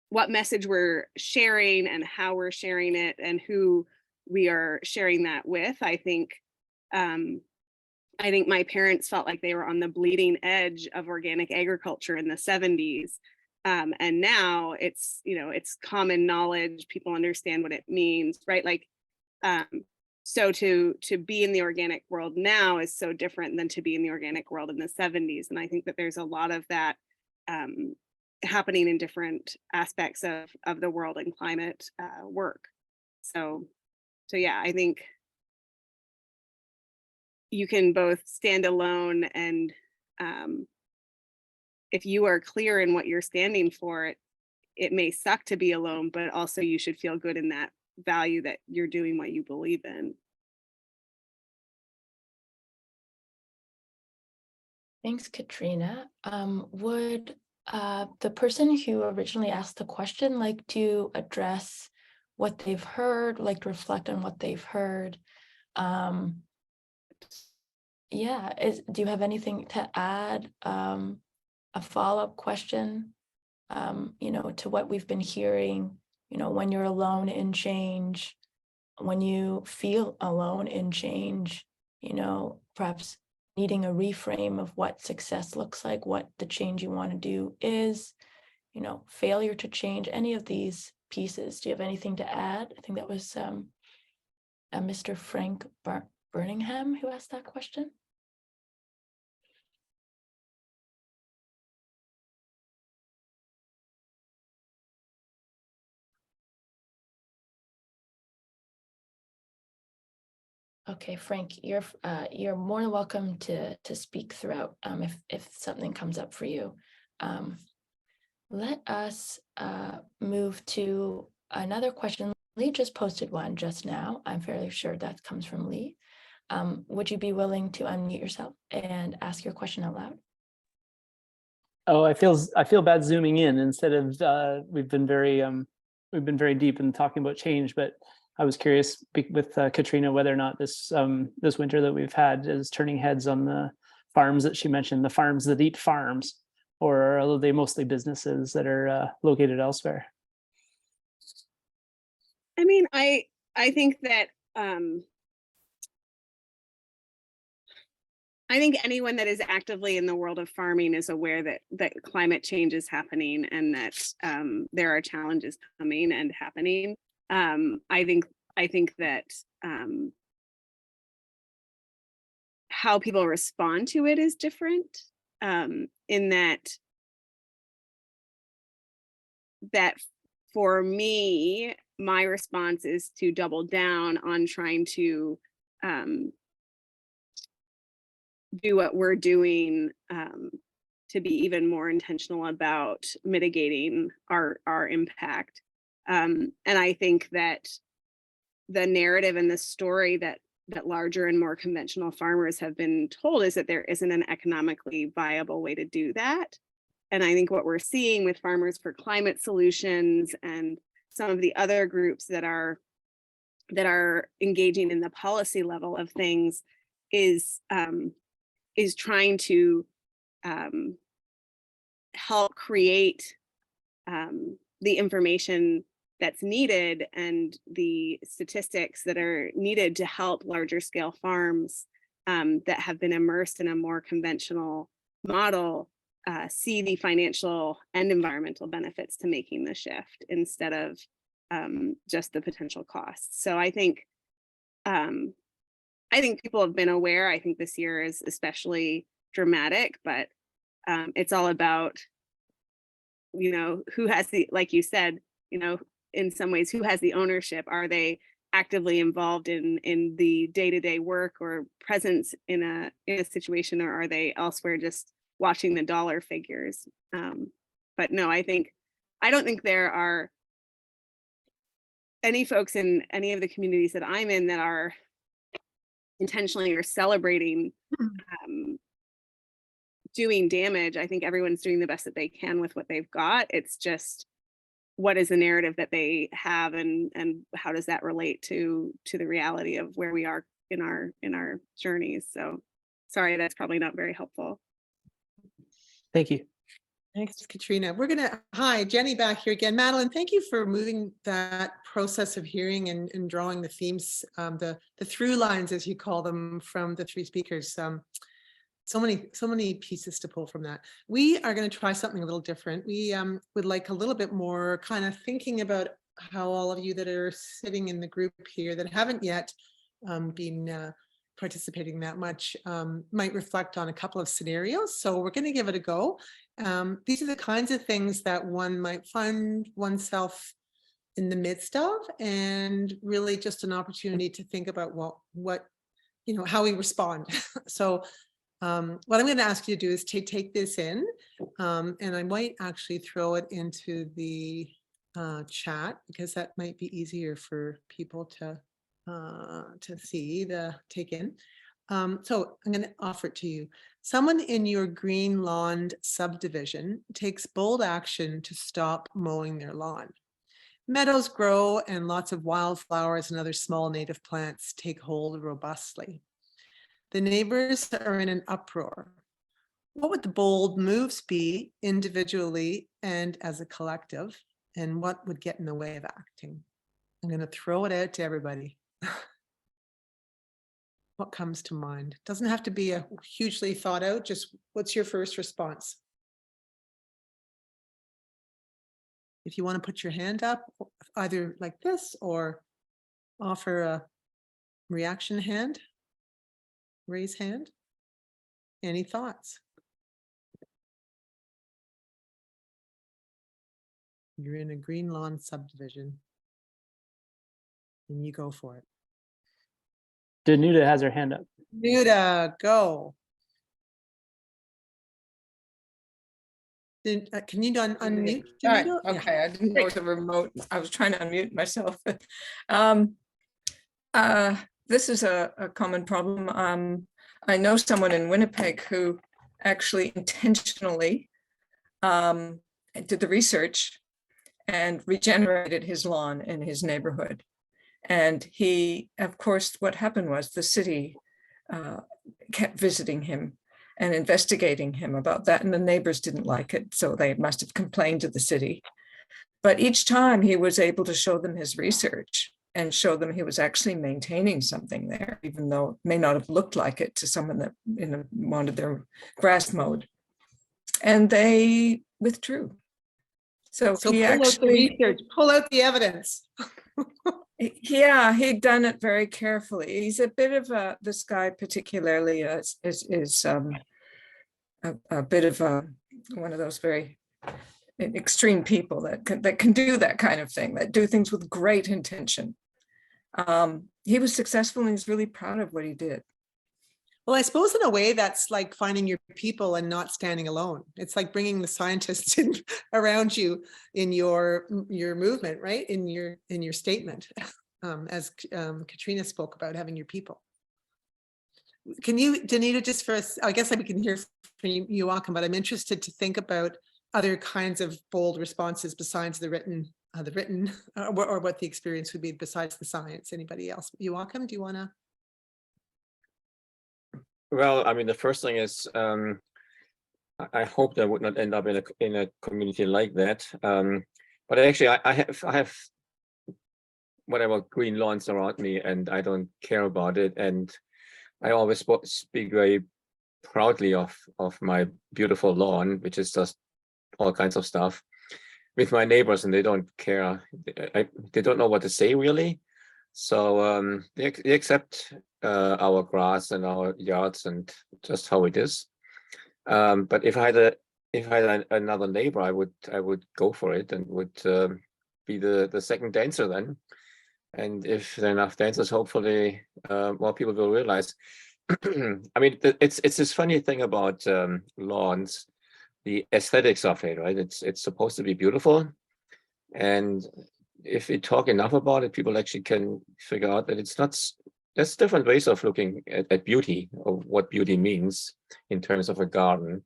what message we're sharing and how we're sharing it and who we are sharing that with. I think my parents felt like they were on the bleeding edge of organic agriculture in the 70s. And now it's common knowledge. People understand what it means, right? So to be in the organic world now is so different than to be in the organic world in the 70s. And I think that there's a lot of that happening in different aspects of the world and climate work. So yeah, I think you can both stand alone, and if you are clear in what you're standing for, it may suck to be alone, but also you should feel good in that value that you're doing what you believe in. Thanks, Katrina. Would the person who originally asked the question like to address what they've heard, like to reflect on what they've heard? Yeah, do you have anything to add? A follow-up question, to what we've been hearing, when you're alone in change, when you feel alone in change, perhaps needing a reframe of what success looks like, what the change you want to do is, failure to change, any of these pieces. Do you have anything to add? I think that was Mr. Frank Birmingham who asked that question. Okay, Frank, you're more than welcome to speak throughout if something comes up for you. Let us move to another question. Lee just posted one just now. I'm fairly sure that comes from Lee. Would you be willing to unmute yourself and ask your question out loud? Oh, I feel bad zooming in instead of we've been very deep in talking about change, but I was curious with Katrina whether or not this winter that we've had is turning heads on the farms that she mentioned, the farms that eat farms, or are they mostly businesses that are located elsewhere? I mean, I think that I think anyone that is actively in the world of farming is aware that climate change is happening and that there are challenges coming and happening. I think that how people respond to it is different, in that for me, my response is to double down on trying to do what we're doing to be even more intentional about mitigating our impact. And I think that the narrative and the story that larger and more conventional farmers have been told is that there isn't an economically viable way to do that. And I think what we're seeing with Farmers for Climate Solutions and some of the other groups that are engaging in the policy level of things is trying to help create the information that's needed and the statistics that are needed to help larger scale farms that have been immersed in a more conventional model see the financial and environmental benefits to making the shift instead of just the potential costs. So I think people have been aware. I think this year is especially dramatic, but it's all about, who has the, like you said, in some ways, who has the ownership? Are they actively involved in the day-to-day work or presence in a situation, or are they elsewhere just watching the dollar figures? But no, I don't think there are any folks in any of the communities that I'm in that are intentionally or celebrating doing damage. I think everyone's doing the best that they can with what they've got. It's just, what is the narrative that they have, and how does that relate to the reality of where we are in our journeys? So sorry, that's probably not very helpful. Thank you. Thanks, Katrina. Hi, Jenny back here again. Madeline, thank you for moving that process of hearing and drawing the themes, the through lines, as you call them, from the three speakers. So many pieces to pull from that. We are going to try something a little different. We would like a little bit more kind of thinking about how all of you that are sitting in the group here that haven't yet been participating that much might reflect on a couple of scenarios. So we're going to give it a go. These are the kinds of things that one might find oneself in the midst of, and really just an opportunity to think about what how we respond. So what I'm going to ask you to do is take this in, and I might actually throw it into the chat, because that might be easier for people to see, take in. So I'm going to offer it to you. Someone in your green lawn subdivision takes bold action to stop mowing their lawn. Meadows grow and lots of wildflowers and other small native plants take hold robustly. The neighbors are in an uproar. What would the bold moves be individually and as a collective? And what would get in the way of acting? I'm going to throw it out to everybody. What comes to mind? Doesn't have to be a hugely thought out, just what's your first response? If you want to put your hand up, either like this or offer a reaction hand, raise hand. Any thoughts? You're in a green lawn subdivision and you go for it. Danuta has her hand up. Nuda, go. Can you unmute? All right, Danuta? Yeah. okay, I didn't know it was a remote. I was trying to unmute myself. This is a common problem. I know someone in Winnipeg who actually intentionally did the research and regenerated his lawn in his neighborhood. And he, of course, what happened was the city kept visiting him and investigating him about that. And the neighbors didn't like it, so they must have complained to the city. But each time he was able to show them his research and show them he was actually maintaining something there, even though it may not have looked like it to someone that wanted their grass mowed. And they withdrew. So he pull actually, out the research, pull out the evidence. yeah, he'd done it very carefully. He's a bit of this guy particularly is a bit of one of those very extreme people that can do that kind of thing, that do things with great intention. He was successful and he's really proud of what he did. Well, I suppose in a way that's like finding your people and not standing alone. It's like bringing the scientists in around you in your movement, right? In your statement, as Katrina spoke about having your people. Can you, Danuta, just for us, I guess we can hear from you, welcome, but I'm interested to think about other kinds of bold responses besides the written, or what the experience would be besides the science. Anybody else? You welcome. Do you want to? Well, I mean, the first thing is, I hope that I would not end up in a community like that. But actually, I have whatever green lawns around me, and I don't care about it. And I always speak very proudly of my beautiful lawn, which is just all kinds of stuff, with my neighbors, and they don't care. They don't know what to say really. So they accept our grass and our yards and just how it is. But if I had another neighbor, I would go for it and would be the second dancer then. And if there are enough dancers, hopefully more people will realize. I mean, it's this funny thing about lawns, the aesthetics of it, right? It's supposed to be beautiful, and if we talk enough about it, people actually can figure out that it's not. There's different ways of looking at beauty, or what beauty means in terms of a garden.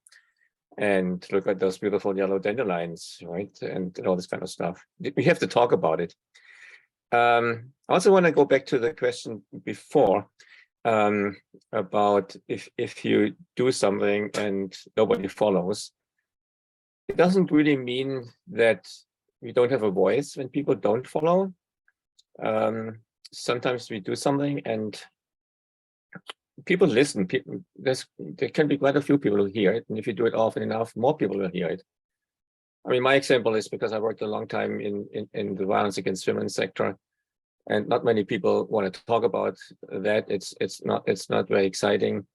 And look at those beautiful yellow dandelions, right? And all this kind of stuff. We have to talk about it. I also want to go back to the question before about if you do something and nobody follows. It doesn't really mean that we don't have a voice when people don't follow. Sometimes we do something and people listen. There can be quite a few people who hear it, and if you do it often enough, more people will hear it. I mean, my example is because I worked a long time in the violence against women sector, and not many people want to talk about that. It's not very exciting,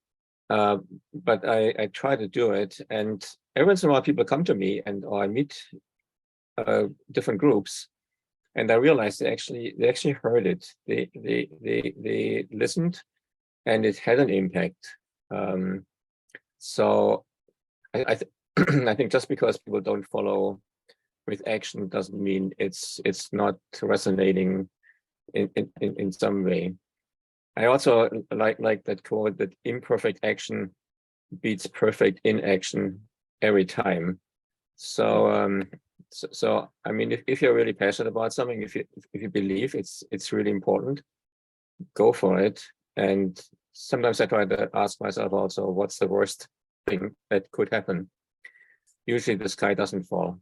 but I try to do it, and every once in a while people come to me or I meet different groups, and I realized they actually heard it. They listened, and it had an impact. So I think just because people don't follow with action doesn't mean it's not resonating in some way. I also like that quote that imperfect action beats perfect inaction every time. So so I mean, if you're really passionate about something, if you believe it's really important, go for it. And sometimes I try to ask myself also, what's the worst thing that could happen? Usually the sky doesn't fall.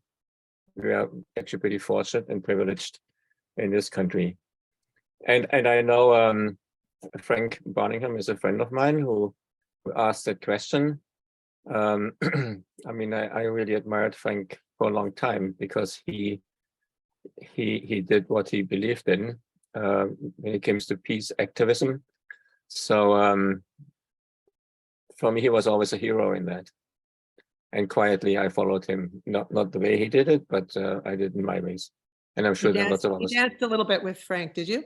We are actually pretty fortunate and privileged in this country. And I know Frank Barningham is a friend of mine who asked that question. I mean, I really admired Frank for a long time because he he did what he believed in when it comes to peace activism. So for me, he was always a hero in that. And quietly, I followed him, not the way he did it, but I did in my ways. And I'm sure there are lots of You others. danced a little bit with Frank, did you?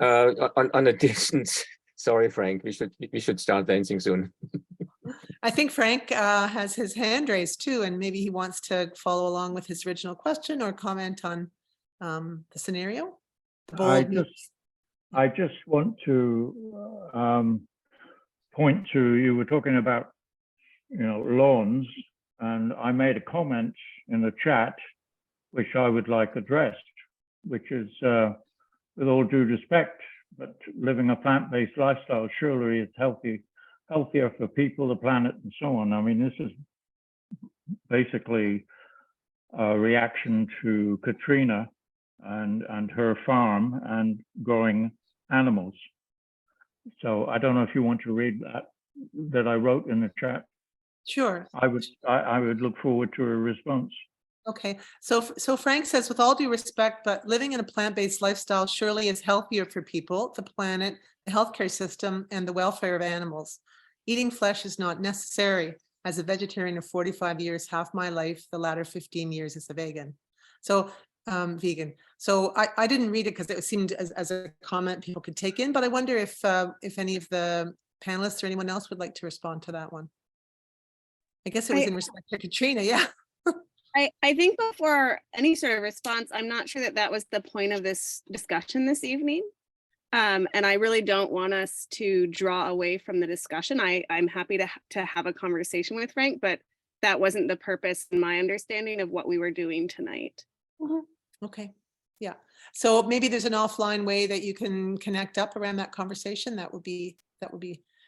On a distance. Sorry, Frank. We should start dancing soon. I think Frank has his hand raised too, and maybe he wants to follow along with his original question or comment on the scenario. The bold moves. I just want to point to, you were talking about, lawns, and I made a comment in the chat, which I would like addressed, which is, with all due respect, but living a plant-based lifestyle surely is healthier for people, the planet, and so on. I mean, this is basically a reaction to Katrina and her farm and growing animals. So I don't know if you want to read that I wrote in the chat. Sure. I would look forward to a response. Okay, so Frank says, with all due respect, but living in a plant-based lifestyle surely is healthier for people, the planet, the healthcare system, and the welfare of animals. Eating flesh is not necessary. As a vegetarian of 45 years, half my life, the latter 15 years as a vegan. So vegan. So I didn't read it because it seemed as a comment people could take in, but I wonder if any of the panelists or anyone else would like to respond to that one. I guess it was in respect to Katrina, yeah. I think before any sort of response, I'm not sure that was the point of this discussion this evening. And I really don't want us to draw away from the discussion. I'm happy to have a conversation with Frank, but that wasn't the purpose in my understanding of what we were doing tonight. Okay, yeah. So maybe there's an offline way that you can connect up around that conversation. That would be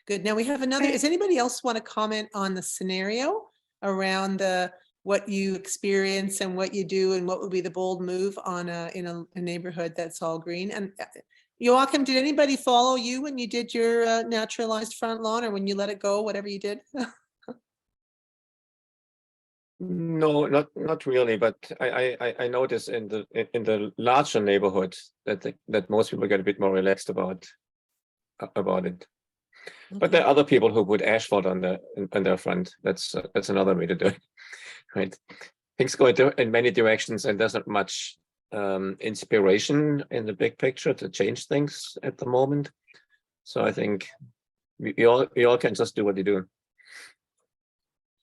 good. Now we have another, does anybody else want to comment on the scenario around what you experience and what you do and what would be the bold move on in a neighborhood that's all green? And Joachim, did anybody follow you when you did your naturalized front lawn, or when you let it go, whatever you did? No, not really. But I noticed in the larger neighborhood that most people get a bit more relaxed about it. But there are other people who put asphalt on their front. That's another way to do it. Right, things go in many directions, and there's not much inspiration in the big picture to change things at the moment. So I think we all can just do what you do.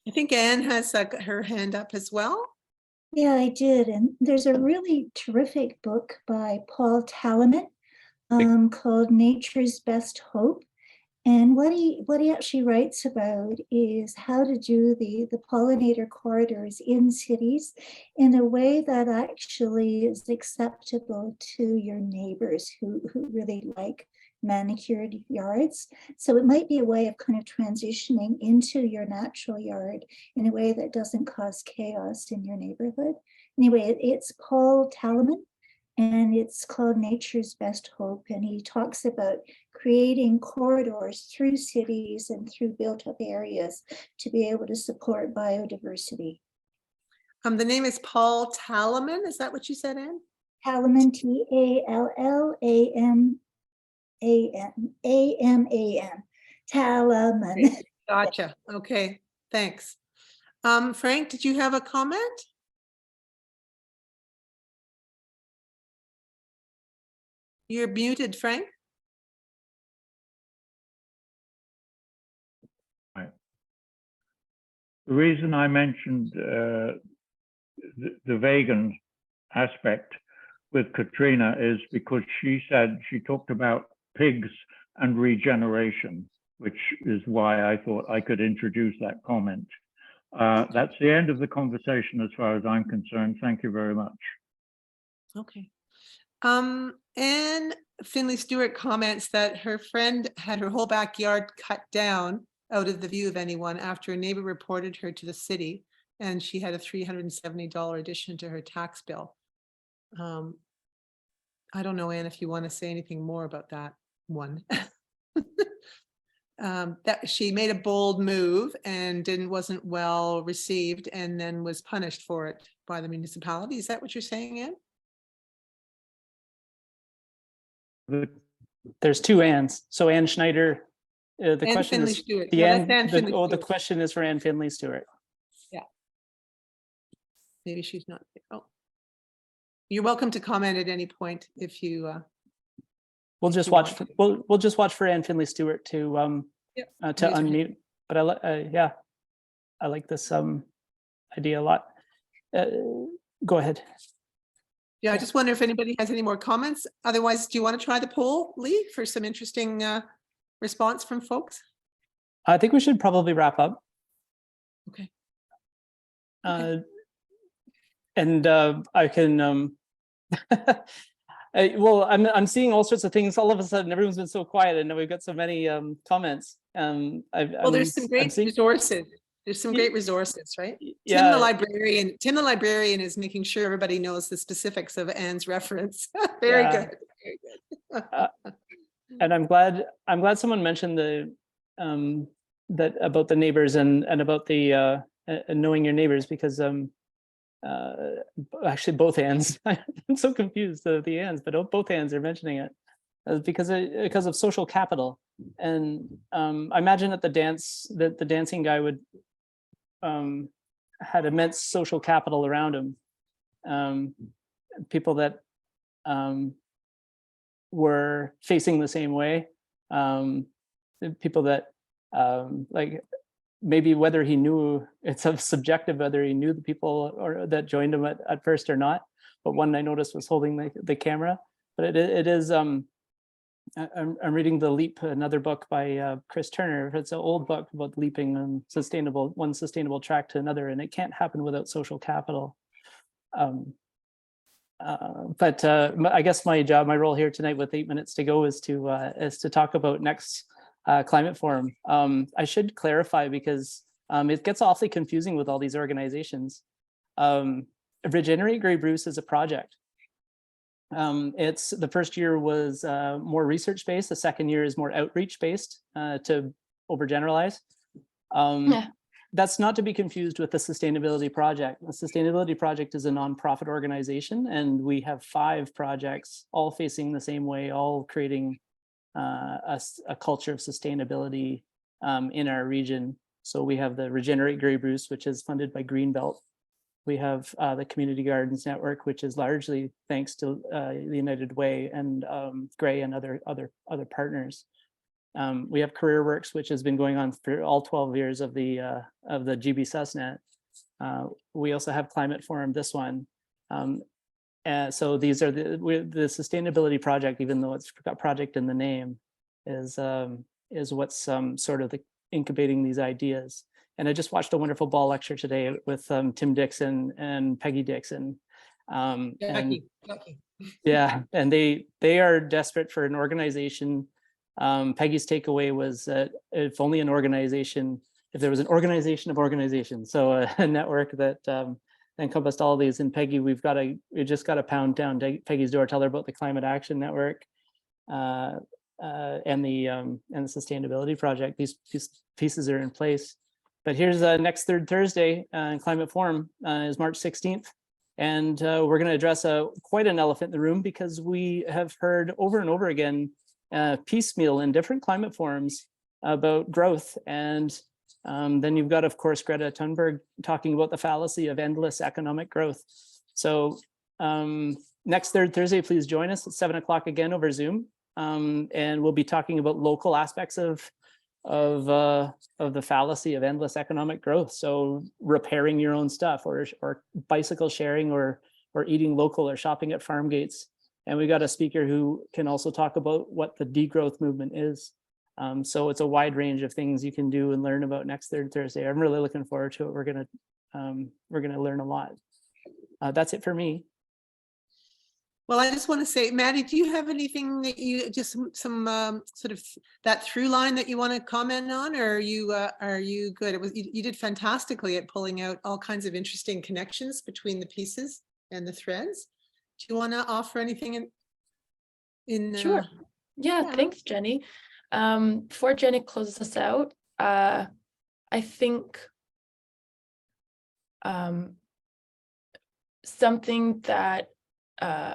I think Anne has her hand up as well. Yeah, I did. And there's a really terrific book by Paul Talaman called Nature's Best Hope. And what he actually writes about is how to do the pollinator corridors in cities in a way that actually is acceptable to your neighbors who really like manicured yards. So it might be a way of kind of transitioning into your natural yard in a way that doesn't cause chaos in your neighborhood. Anyway, it's Paul Talaman, and it's called Nature's Best Hope. And he talks about creating corridors through cities and through built up areas to be able to support biodiversity. The name is Paul Talaman. Is that what you said, Anne? Talaman, Tallaman. Talaman. Gotcha. Okay, thanks. Frank, did you have a comment? You're muted, Frank. The reason I mentioned the vegan aspect with Katrina is because she said she talked about pigs and regeneration, which is why I thought I could introduce that comment. That's the end of the conversation as far as I'm concerned. Thank you very much. Okay. Anne Finley Stewart comments that her friend had her whole backyard cut down out of the view of anyone after a neighbor reported her to the city, and she had a $370 addition to her tax bill. I don't know, Anne, if you want to say anything more about that one. That she made a bold move and wasn't well received, and then was punished for it. by the municipality. Is that what you're saying, Anne? There's two Anns. So Ann Schneider, the Anne question Finley is, Stewart. the Yeah, Ann, that's Anne the, Finley oh, the Stewart. question is for Ann Finley Stewart. Maybe she's not. Oh, you're welcome to comment at any point if you. We'll if just you watch. want We'll just watch for Ann Finley Stewart to Yep. to Raise your hand. unmute. But yeah, I like this idea a lot. Go ahead. Yeah, I just wonder if anybody has any more comments. Otherwise, do you want to try the poll, Lee, for some interesting response from folks? I think we should probably wrap up. Okay. And I can. Well, I'm seeing all sorts of things. All of a sudden, everyone's been so quiet, and now we've got so many comments. Well, there's some great resources. There's some great resources, right? Yeah. Tim the librarian is making sure everybody knows the specifics of Anne's reference. Very Yeah. good. Very good. And I'm glad someone mentioned the that about the neighbors and about the knowing your neighbors, because actually both Anns, I'm so confused the Anns, but both Anns are mentioning it because of social capital. And I imagine that the dancing guy would had immense social capital around him, people that were facing the same way, people that like maybe whether he knew, it's subjective whether he knew the people or that joined him at first or not, but one I noticed was holding the camera. But it is I'm reading The Leap, another book by Chris Turner. It's an old book about leaping and one sustainable track to another, and it can't happen without social capital. But I guess my role here tonight with 8 minutes to go is to talk about next climate forum. I should clarify because it gets awfully confusing with all these organizations. Regenerate Grey Bruce is a project. It's the first year was more research based. The second year is more outreach based, to overgeneralize. That's not to be confused with the Sustainability Project. The Sustainability Project is a nonprofit organization, and we have 5 projects all facing the same way, all creating a culture of sustainability in our region. So we have the Regenerate Grey Bruce, which is funded by Greenbelt. We have the Community Gardens Network, which is largely thanks to the United Way and Grey and other partners. We have Career Works, which has been going on for all 12 years of the GB SUSNet. We also have Climate Forum, this one. And so these are the Sustainability Project, even though it's got project in the name, is what's sort of incubating these ideas. And I just watched a wonderful ball lecture today with Tim Dixon and Peggy Dixon. Lucky. Yeah, and they are desperate for an organization. Peggy's takeaway was that if only an organization, if there was an organization of organizations, so a network that encompassed all of these. And Peggy, we just got to pound down Peggy's door, tell her about the Climate Action Network and the Sustainability Project. These pieces are in place. But here's next third Thursday, Climate Forum is March 16th. And we're going to address quite an elephant in the room, because we have heard over and over again piecemeal in different climate forums about growth. And then you've got, of course, Greta Thunberg talking about the fallacy of endless economic growth. So next third Thursday, please join us at 7 o'clock again over Zoom. And we'll be talking about local aspects of the fallacy of endless economic growth. So repairing your own stuff, or bicycle sharing, or eating local, or shopping at farm gates. And we got a speaker who can also talk about what the degrowth movement is. So it's a wide range of things you can do and learn about next third Thursday. I'm really looking forward to it. We're gonna learn a lot. That's it for me. Well, I just want to say, Maddie, do you have anything that you just some sort of that through line that you want to comment on, or are you good? You did fantastically at pulling out all kinds of interesting connections between the pieces and the threads. Do you want to offer anything in Sure. Yeah, thanks, Jenny. Before Jenny closes us out, I think something that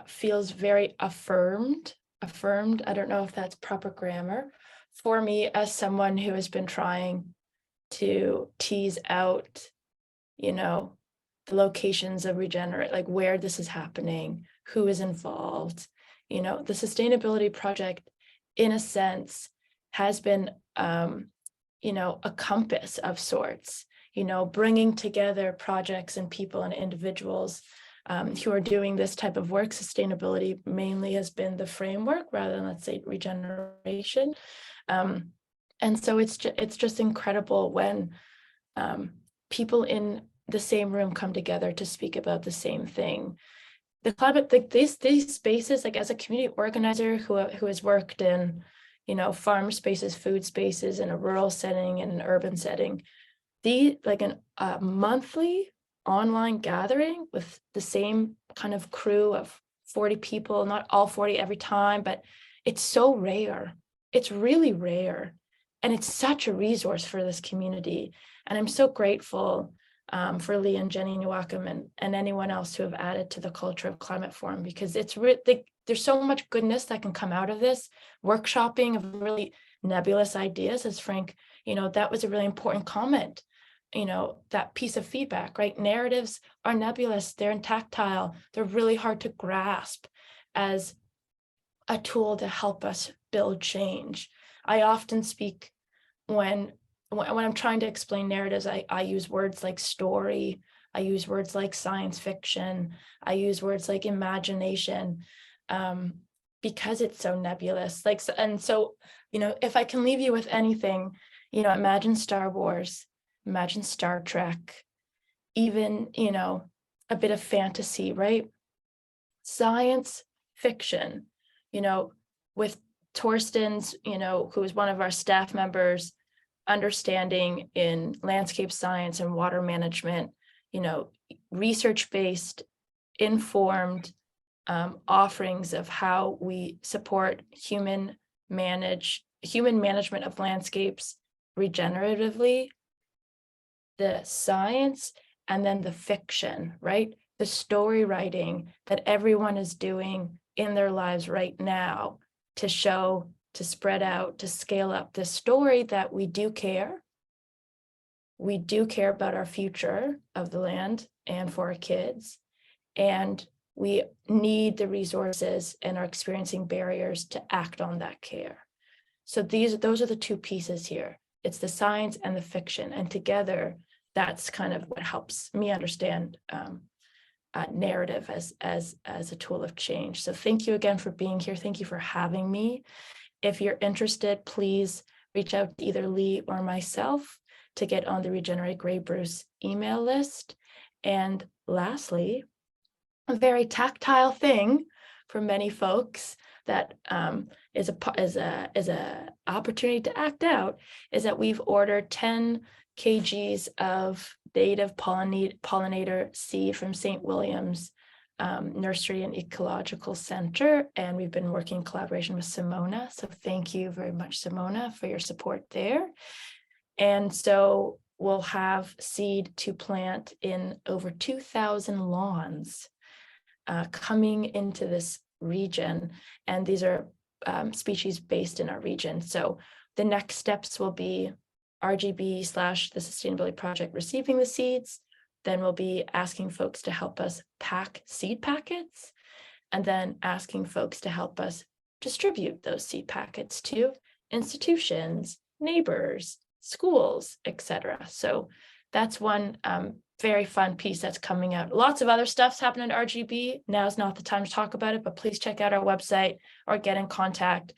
feels very affirmed. I don't know if that's proper grammar for me as someone who has been trying to tease out, you know, the locations of regenerate, like where this is happening, who is involved. You know, the sustainability project, in a sense, has been, you know, a compass of sorts, you know, bringing together projects and people and individuals who are doing this type of work. Sustainability mainly has been the framework rather than, let's say, regeneration. And so it's just incredible when people in the same room come together to speak about the same thing. The climate, like these spaces, like as a community organizer who has worked in, you know, farm spaces, food spaces, in a rural setting, in an urban setting, like a monthly online gathering with the same kind of crew of 40 people, not all 40 every time, but it's so rare. It's really rare. And it's such a resource for this community. And I'm so grateful for Lee and Jenny Newackham and anyone else who have added to the culture of Climate Forum, because it's there's so much goodness that can come out of this. Workshopping of really nebulous ideas, as Frank, you know, that was a really important comment. You know, that piece of feedback, right? Narratives are nebulous, they're tactile, they're really hard to grasp as a tool to help us build change. I often speak when I'm trying to explain narratives, I use words like story, I use words like science fiction, I use words like imagination, because it's so nebulous. Like, and so, you know, if I can leave you with anything, you know, imagine Star Wars, imagine Star Trek, even, you know, a bit of fantasy, right? Science fiction, you know, with Torsten's, you know, who is one of our staff members, understanding in landscape science and water management, you know, research-based, informed offerings of how we support human management of landscapes regeneratively, the science, and then the fiction, right? The story writing that everyone is doing in their lives right now to show, to spread out, to scale up the story that we do care. We do care about our future of the land and for our kids. And we need the resources and are experiencing barriers to act on that care. So those are the two pieces here. It's the science and the fiction. And together, that's kind of what helps me understand narrative as a tool of change. So thank you again for being here. Thank you for having me. If you're interested, please reach out to either Lee or myself to get on the Regenerate Grey Bruce email list. And lastly, a very tactile thing for many folks that is a opportunity to act out is that we've ordered 10 kgs of native pollinator seed from St. William's Nursery and Ecological Center, and we've been working in collaboration with Simona. So thank you very much, Simona, for your support there. And so we'll have seed to plant in over 2,000 lawns coming into this region, and these are species based in our region. So the next steps will be RGB / the Sustainability Project receiving the seeds. Then we'll be asking folks to help us pack seed packets, and then asking folks to help us distribute those seed packets to institutions, neighbors, schools, etc. So that's one very fun piece that's coming out. Lots of other stuff's happening at RGB. Now's not the time to talk about it, but please check out our website or get in contact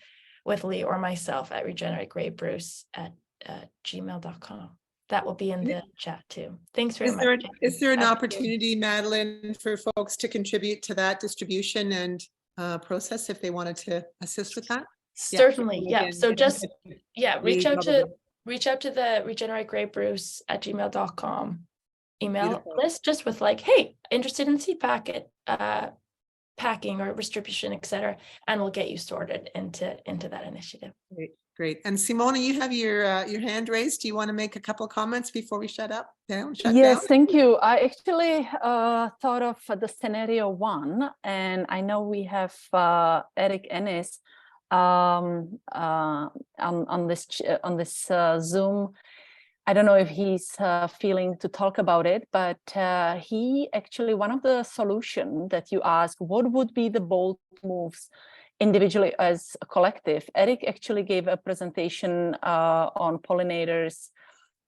with Lee or myself at regenerategreybruce@gmail.com. That will be in the chat too. Thanks very much. Is there an opportunity, Madeline, for folks to contribute to that distribution and process if they wanted to assist with that? Certainly, yeah. Again, So just, reach out to the regenerategreybruce@gmail.com email list, just with like, hey, interested in seed packet tracking or distribution, et cetera, and we'll get you sorted into that initiative. Great, great. And Simona, you have your hand raised. Do you want to make a couple of comments before we shut down? Yes, thank you. I actually thought of the scenario 1, and I know we have Eric Ennis on this Zoom. I don't know if he's feeling to talk about it, but he actually, one of the solution that you asked, what would be the bold moves individually as a collective? Eric actually gave a presentation on pollinators.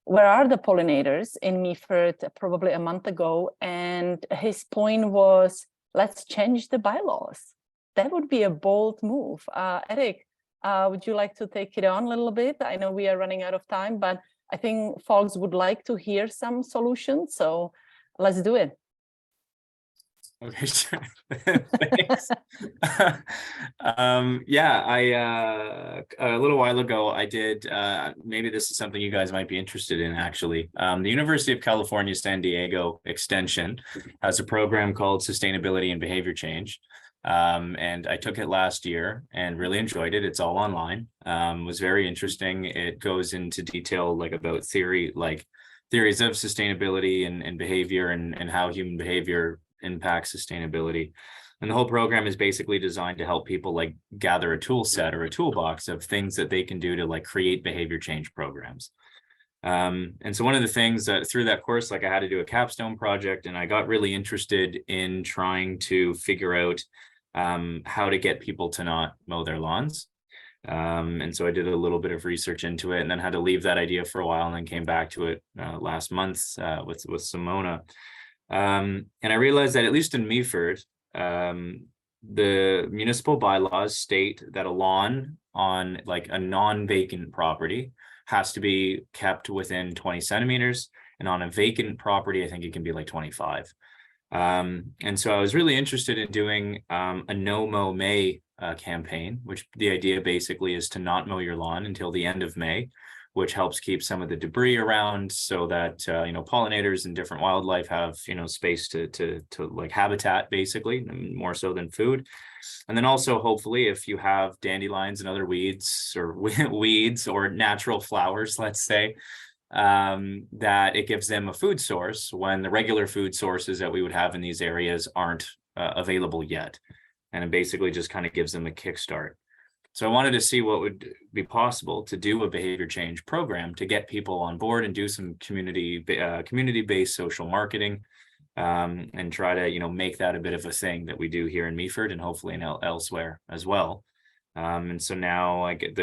Where are the pollinators in Meaford probably a month ago? And his point was, let's change the bylaws. That would be a bold move. Eric, would you like to take it on a little bit? I know we are running out of time, but I think folks would like to hear some solutions. So let's do it. Okay, sure. Thanks. Yeah, a little while ago, I did, maybe this is something you guys might be interested in, actually. The University of California, San Diego Extension has a program called Sustainability and Behavior Change. And I took it last year and really enjoyed it. It's all online. Was very interesting. It goes into detail like about theories of sustainability and behavior and how human behavior impacts sustainability. And the whole program is basically designed to help people like gather a tool set or a toolbox of things that they can do to like create behavior change programs. And so one of the things that through that course, like I had to do a capstone project, and I got really interested in trying to figure out how to get people to not mow their lawns. And so I did a little bit of research into it and then had to leave that idea for a while and then came back to it last month with Simona. And I realized that at least in Meaford, the municipal bylaws state that a lawn on like a non-vacant property has to be kept within 20 centimeters. And on a vacant property, I think it can be like 25. And so I was really interested in doing a no mow May campaign, which the idea basically is to not mow your lawn until the end of May, which helps keep some of the debris around so that, pollinators and different wildlife have, space to like habitat, basically, more so than food. And then also, hopefully, if you have dandelions and other weeds or weeds or natural flowers, let's say, that it gives them a food source when the regular food sources that we would have in these areas aren't available yet. And it basically just kind of gives them a kickstart. So I wanted to see what would be possible to do a behavior change program to get people on board and do some community-based social marketing and try to, make that a bit of a thing that we do here in Meaford and hopefully elsewhere as well. And so now I get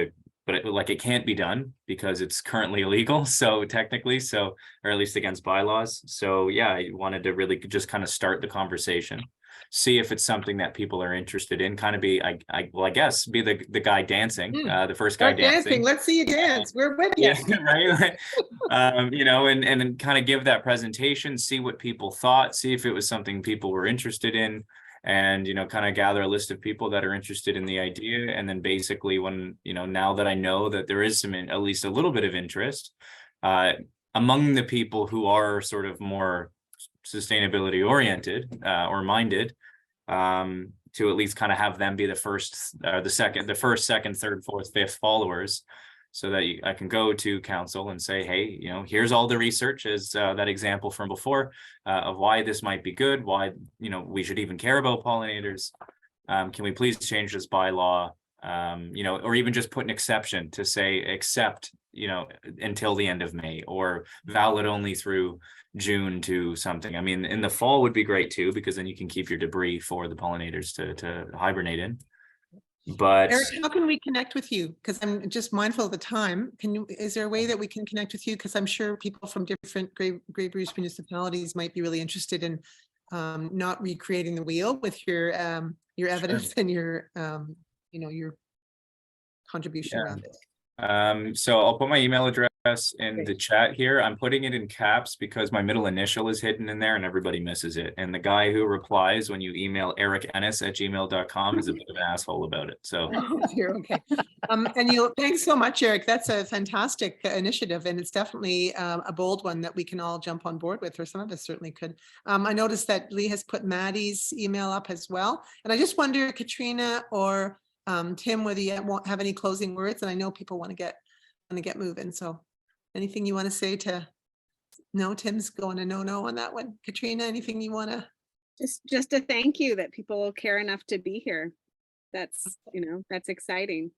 but it can't be done because it's currently illegal. So technically, or at least against bylaws. So yeah, I wanted to really just kind of start the conversation, see if it's something that people are interested in, kind of be, I guess, be the guy dancing, the first guy dancing. Let's see you dance. We're with you. Yeah, right. And then kind of give that presentation, see what people thought, see if it was something people were interested in, and, kind of gather a list of people that are interested in the idea. And then basically when, now that I know that there is at least a little bit of interest among the people who are sort of more sustainability oriented or minded, to at least kind of have them be the first, second, third, fourth, fifth followers, so that I can go to council and say, hey, here's all the research, as that example from before, of why this might be good, why we should even care about pollinators. Can we please change this bylaw, or even just put an exception to say except until the end of May, or valid only through June to something. I mean, in the fall would be great too, because then you can keep your debris for the pollinators to hibernate in. But Eric, how can we connect with you? Because I'm just mindful of the time. Is there a way that we can connect with you? Because I'm sure people from different Grey Bruce municipalities might be really interested in not recreating the wheel with your evidence and your your contribution around it. So I'll put my email address address in the chat here. I'm putting it in caps because my middle initial is hidden in there and everybody misses it. And the guy who replies when you email ericennis@gmail.com is a bit of an asshole about it. So You're okay. And thanks so much, Eric. That's a fantastic initiative, and it's definitely a bold one that we can all jump on board with, or some of us certainly could. I noticed that Lee has put Maddie's email up as well. And I just wonder, Katrina or Tim, whether you won't have any closing words, and I know people want to get moving. So anything you want to say to, no, Tim's going to no on that one. Katrina, anything you want to? Just a thank you that people care enough to be here. That's, that's exciting.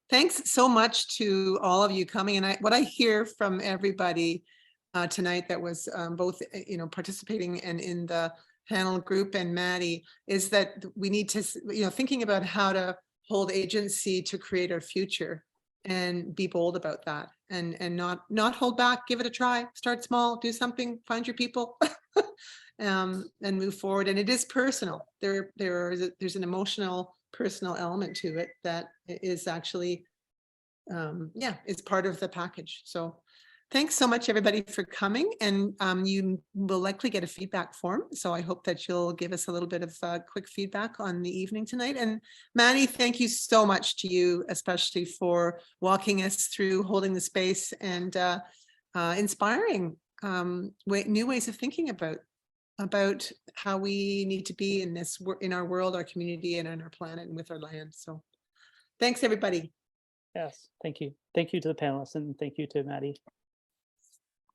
Thanks so much to all of you coming. And what I hear from everybody tonight that was both, participating and in the panel group and Maddie, is that we need to, thinking about how to hold agency to create our future and be bold about that, and not hold back, give it a try, start small, do something, find your people, and move forward. And it is personal. There's an emotional, personal element to it that is actually, it's part of the package. So thanks so much, everybody, for coming. And you will likely get a feedback form. So I hope that you'll give us a little bit of quick feedback on the evening tonight. And Maddie, thank you so much to you, especially for walking us through holding the space and inspiring new ways of thinking about how we need to be in our world, our community, and on our planet and with our land. So thanks, everybody. Yes, thank you. Thank you to the panelists, and thank you to Maddie.